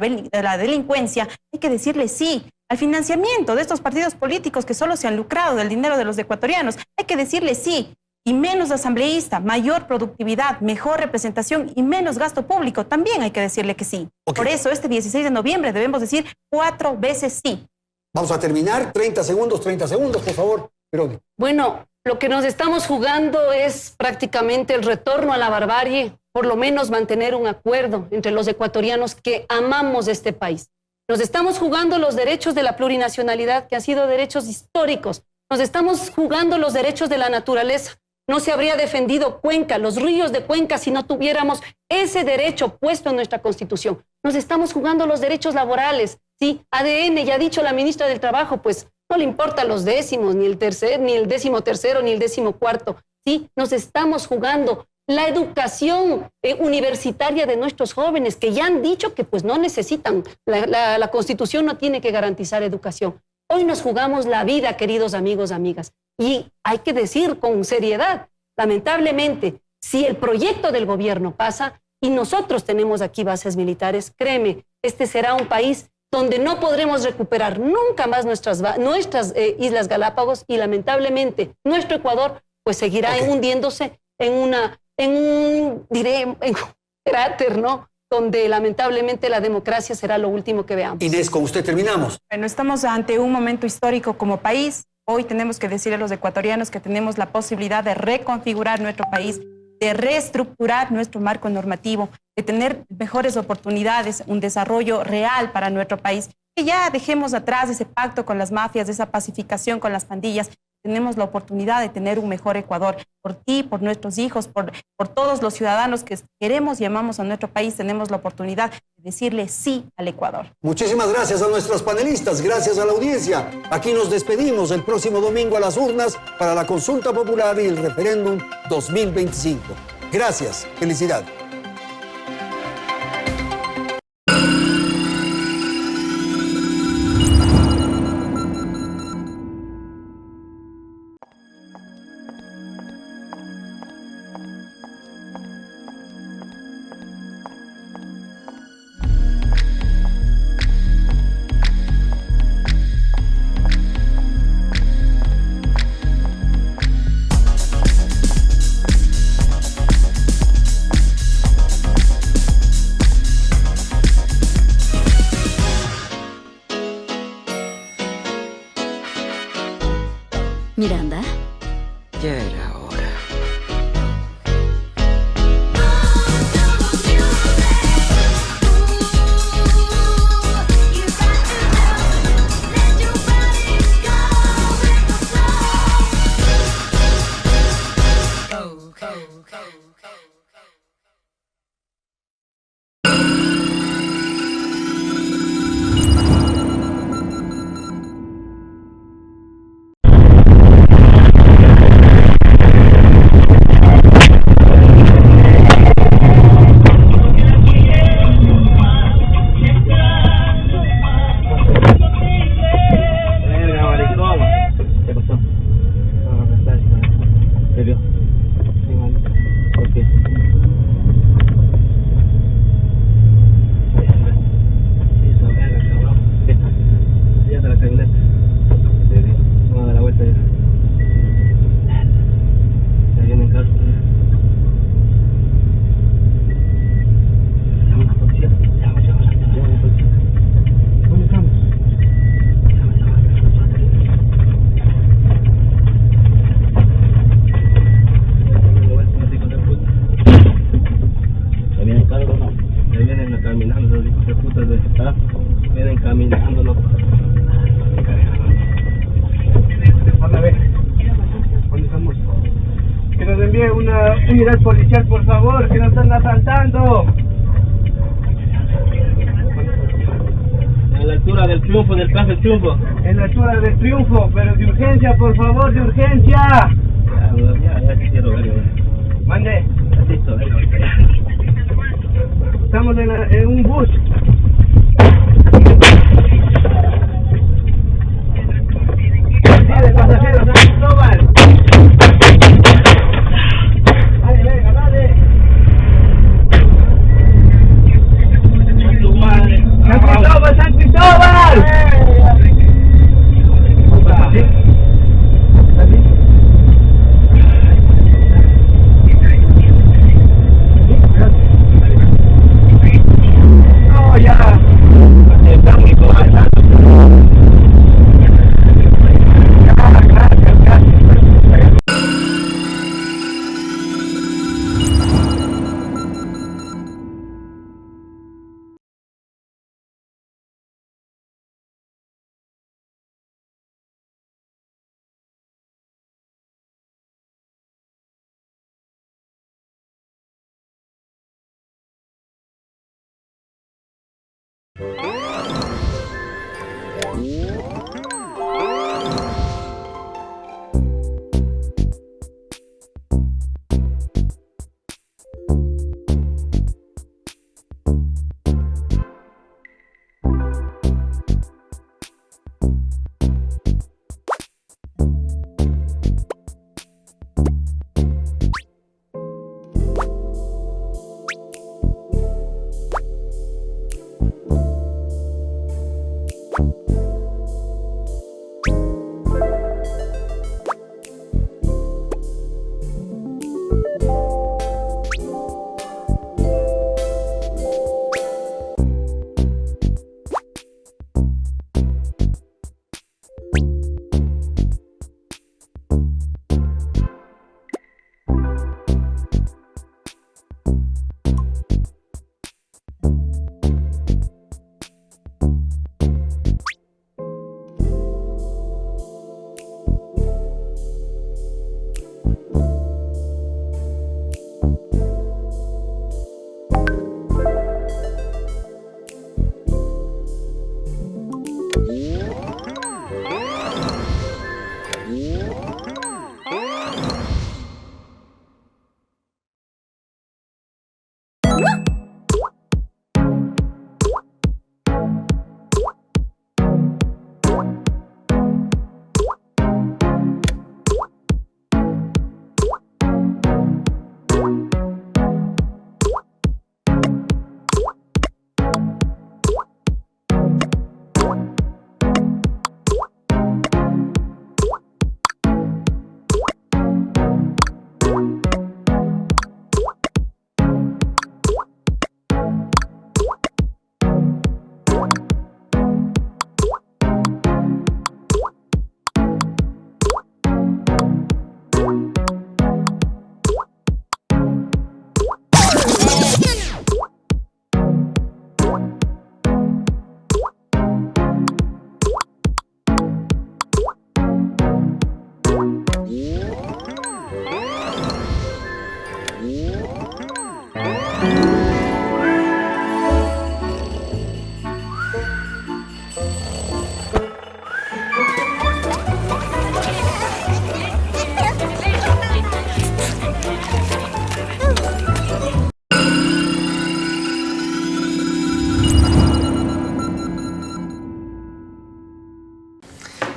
Speaker 16: delincuencia, hay que decirle sí. Al financiamiento de estos partidos políticos que solo se han lucrado del dinero de los ecuatorianos, hay que decirle sí. Y menos asambleísta, mayor productividad, mejor representación y menos gasto público, también hay que decirle que sí. Por eso este 16 de noviembre debemos decir 4 veces sí.
Speaker 11: Vamos a terminar. 30 segundos, por favor. Verónica.
Speaker 15: Bueno, lo que nos estamos jugando es prácticamente el retorno a la barbarie, por lo menos mantener un acuerdo entre los ecuatorianos que amamos este país. Nos estamos jugando los derechos de la plurinacionalidad, que han sido derechos históricos. Nos estamos jugando los derechos de la naturaleza. No se habría defendido Cuenca, los ríos de Cuenca, si no tuviéramos ese derecho puesto en nuestra Constitución. Nos estamos jugando los derechos laborales, ¿sí? ADN, ya ha dicho la ministra del Trabajo, pues no le importa los décimos, ni el 13º, ni el 13º, ni el 14º, ¿sí? Nos estamos jugando la educación universitaria de nuestros jóvenes, que ya han dicho que pues no necesitan, la Constitución no tiene que garantizar educación. Hoy nos jugamos la vida, queridos amigos, amigas. Y hay que decir con seriedad, lamentablemente, si el proyecto del gobierno pasa y nosotros tenemos aquí bases militares, créeme, este será un país donde no podremos recuperar nunca más nuestras Islas Galápagos y lamentablemente nuestro Ecuador pues seguirá hundiéndose en un cráter, ¿no? Donde lamentablemente la democracia será lo último que veamos.
Speaker 11: Inés, con usted terminamos.
Speaker 16: Bueno, estamos ante un momento histórico como país. Hoy tenemos que decirle a los ecuatorianos que tenemos la posibilidad de reconfigurar nuestro país, de reestructurar nuestro marco normativo, de tener mejores oportunidades, un desarrollo real para nuestro país. Que ya dejemos atrás ese pacto con las mafias, esa pacificación con las pandillas. Tenemos la oportunidad de tener un mejor Ecuador. Por ti, por nuestros hijos, por todos los ciudadanos que queremos y amamos a nuestro país, tenemos la oportunidad de decirle sí al Ecuador.
Speaker 11: Muchísimas gracias a nuestros panelistas, gracias a la audiencia. Aquí nos despedimos el próximo domingo a las urnas para la consulta popular y el referéndum 2025. Gracias, felicidades.
Speaker 17: Miranda.
Speaker 18: Ya era hora.
Speaker 19: Unidad policial, por favor, que nos están asaltando.
Speaker 20: A la altura del Triunfo, del Café Triunfo.
Speaker 19: En la altura del Triunfo, pero de urgencia, por favor, de urgencia.
Speaker 20: Ya quiero ver.
Speaker 19: Mande.
Speaker 20: Listo,
Speaker 19: estamos en un bus. Sí, de pasajeros, San Cristóbal. ¡San Cristóbal! ¡No, ya! Está muy cobarde.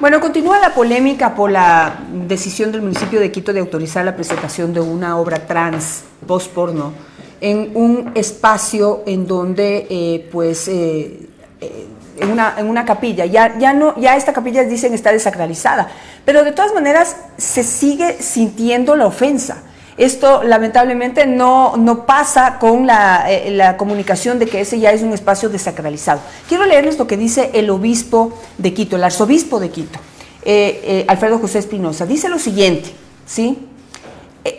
Speaker 17: Bueno, continúa la polémica por la decisión del municipio de Quito de autorizar la presentación de una obra trans, post-porno, en un espacio en donde, en una capilla. Ya esta capilla dicen está desacralizada, pero de todas maneras se sigue sintiendo la ofensa. Esto lamentablemente no pasa con la comunicación de que ese ya es un espacio desacralizado. Quiero leerles lo que dice el obispo de Quito, el arzobispo de Quito, Alfredo José Espinosa. Dice lo siguiente, ¿sí?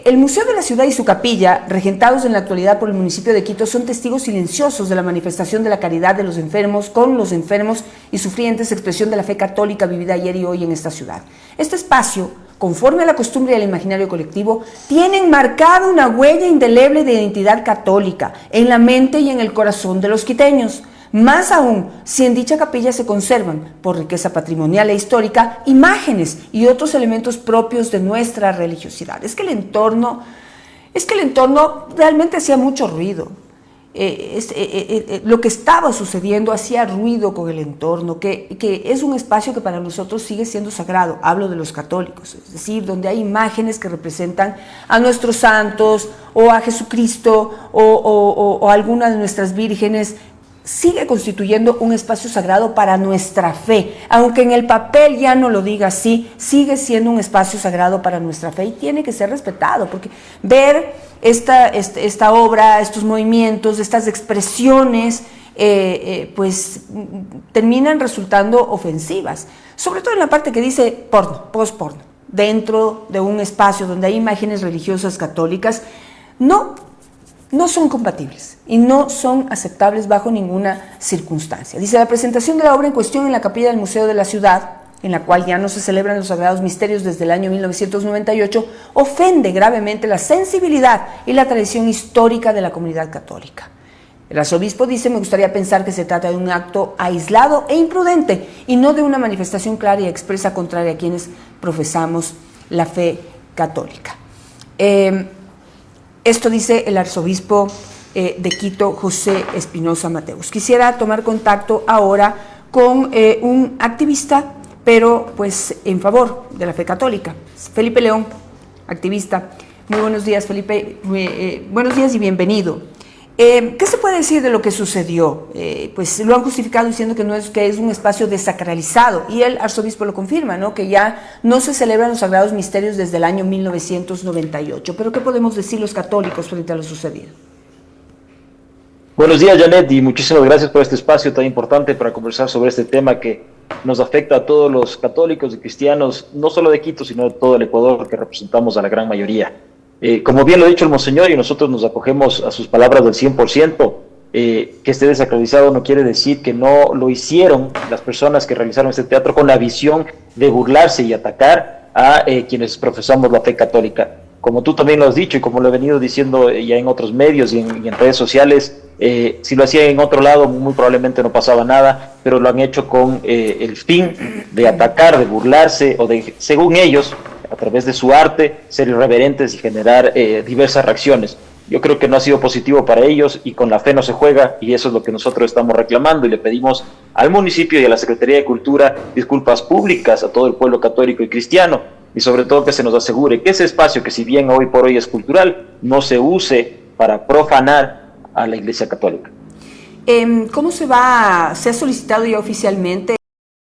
Speaker 17: El Museo de la Ciudad y su capilla, regentados en la actualidad por el municipio de Quito, son testigos silenciosos de la manifestación de la caridad de los enfermos, con los enfermos y sufrientes, expresión de la fe católica vivida ayer y hoy en esta ciudad. Este espacio, conforme a la costumbre y al imaginario colectivo, tienen marcada una huella indeleble de identidad católica en la mente y en el corazón de los quiteños. Más aún, si en dicha capilla se conservan, por riqueza patrimonial e histórica, imágenes y otros elementos propios de nuestra religiosidad. Es que el entorno realmente hacía mucho ruido. Lo que estaba sucediendo hacía ruido con el entorno, que es un espacio que para nosotros sigue siendo sagrado. Hablo de los católicos, es decir, donde hay imágenes que representan a nuestros santos o a Jesucristo o a alguna de nuestras vírgenes. Sigue constituyendo un espacio sagrado para nuestra fe, aunque en el papel ya no lo diga así, sigue siendo un espacio sagrado para nuestra fe y tiene que ser respetado, porque ver esta obra, estos movimientos, estas expresiones, pues terminan resultando ofensivas, sobre todo en la parte que dice porno, post-porno, dentro de un espacio donde hay imágenes religiosas católicas, no son compatibles y no son aceptables bajo ninguna circunstancia. Dice, la presentación de la obra en cuestión en la capilla del Museo de la Ciudad, en la cual ya no se celebran los sagrados misterios desde el año 1998, ofende gravemente la sensibilidad y la tradición histórica de la comunidad católica. El arzobispo dice, me gustaría pensar que se trata de un acto aislado e imprudente y no de una manifestación clara y expresa contraria a quienes profesamos la fe católica. Esto dice el arzobispo de Quito, José Espinosa Mateus. Quisiera tomar contacto ahora con un activista, pero pues en favor de la fe católica. Felipe León, activista. Muy buenos días, Felipe. Buenos días y bienvenido. ¿Qué se puede decir de lo que sucedió? Pues lo han justificado diciendo que es un espacio desacralizado, y el arzobispo lo confirma, ¿no? Que ya no se celebran los sagrados misterios desde el año 1998. Pero ¿qué podemos decir los católicos frente a lo sucedido?
Speaker 21: Buenos días, Janet, y muchísimas gracias por este espacio tan importante para conversar sobre este tema que nos afecta a todos los católicos y cristianos, no solo de Quito, sino de todo el Ecuador, que representamos a la gran mayoría. Como bien lo ha dicho el monseñor, y nosotros nos acogemos a sus palabras del 100%, que esté desacralizado no quiere decir que no lo hicieron las personas que realizaron este teatro con la visión de burlarse y atacar a quienes profesamos la fe católica. Como tú también lo has dicho y como lo he venido diciendo ya en otros medios y en redes sociales, si lo hacían en otro lado muy probablemente no pasaba nada, pero lo han hecho con el fin de atacar, de burlarse o de, según ellos, a través de su arte, ser irreverentes y generar diversas reacciones. Yo creo que no ha sido positivo para ellos y con la fe no se juega, y eso es lo que nosotros estamos reclamando, y le pedimos al municipio y a la Secretaría de Cultura disculpas públicas a todo el pueblo católico y cristiano, y sobre todo que se nos asegure que ese espacio, que si bien hoy por hoy es cultural, no se use para profanar a la Iglesia Católica.
Speaker 17: ¿Cómo se ha solicitado ya oficialmente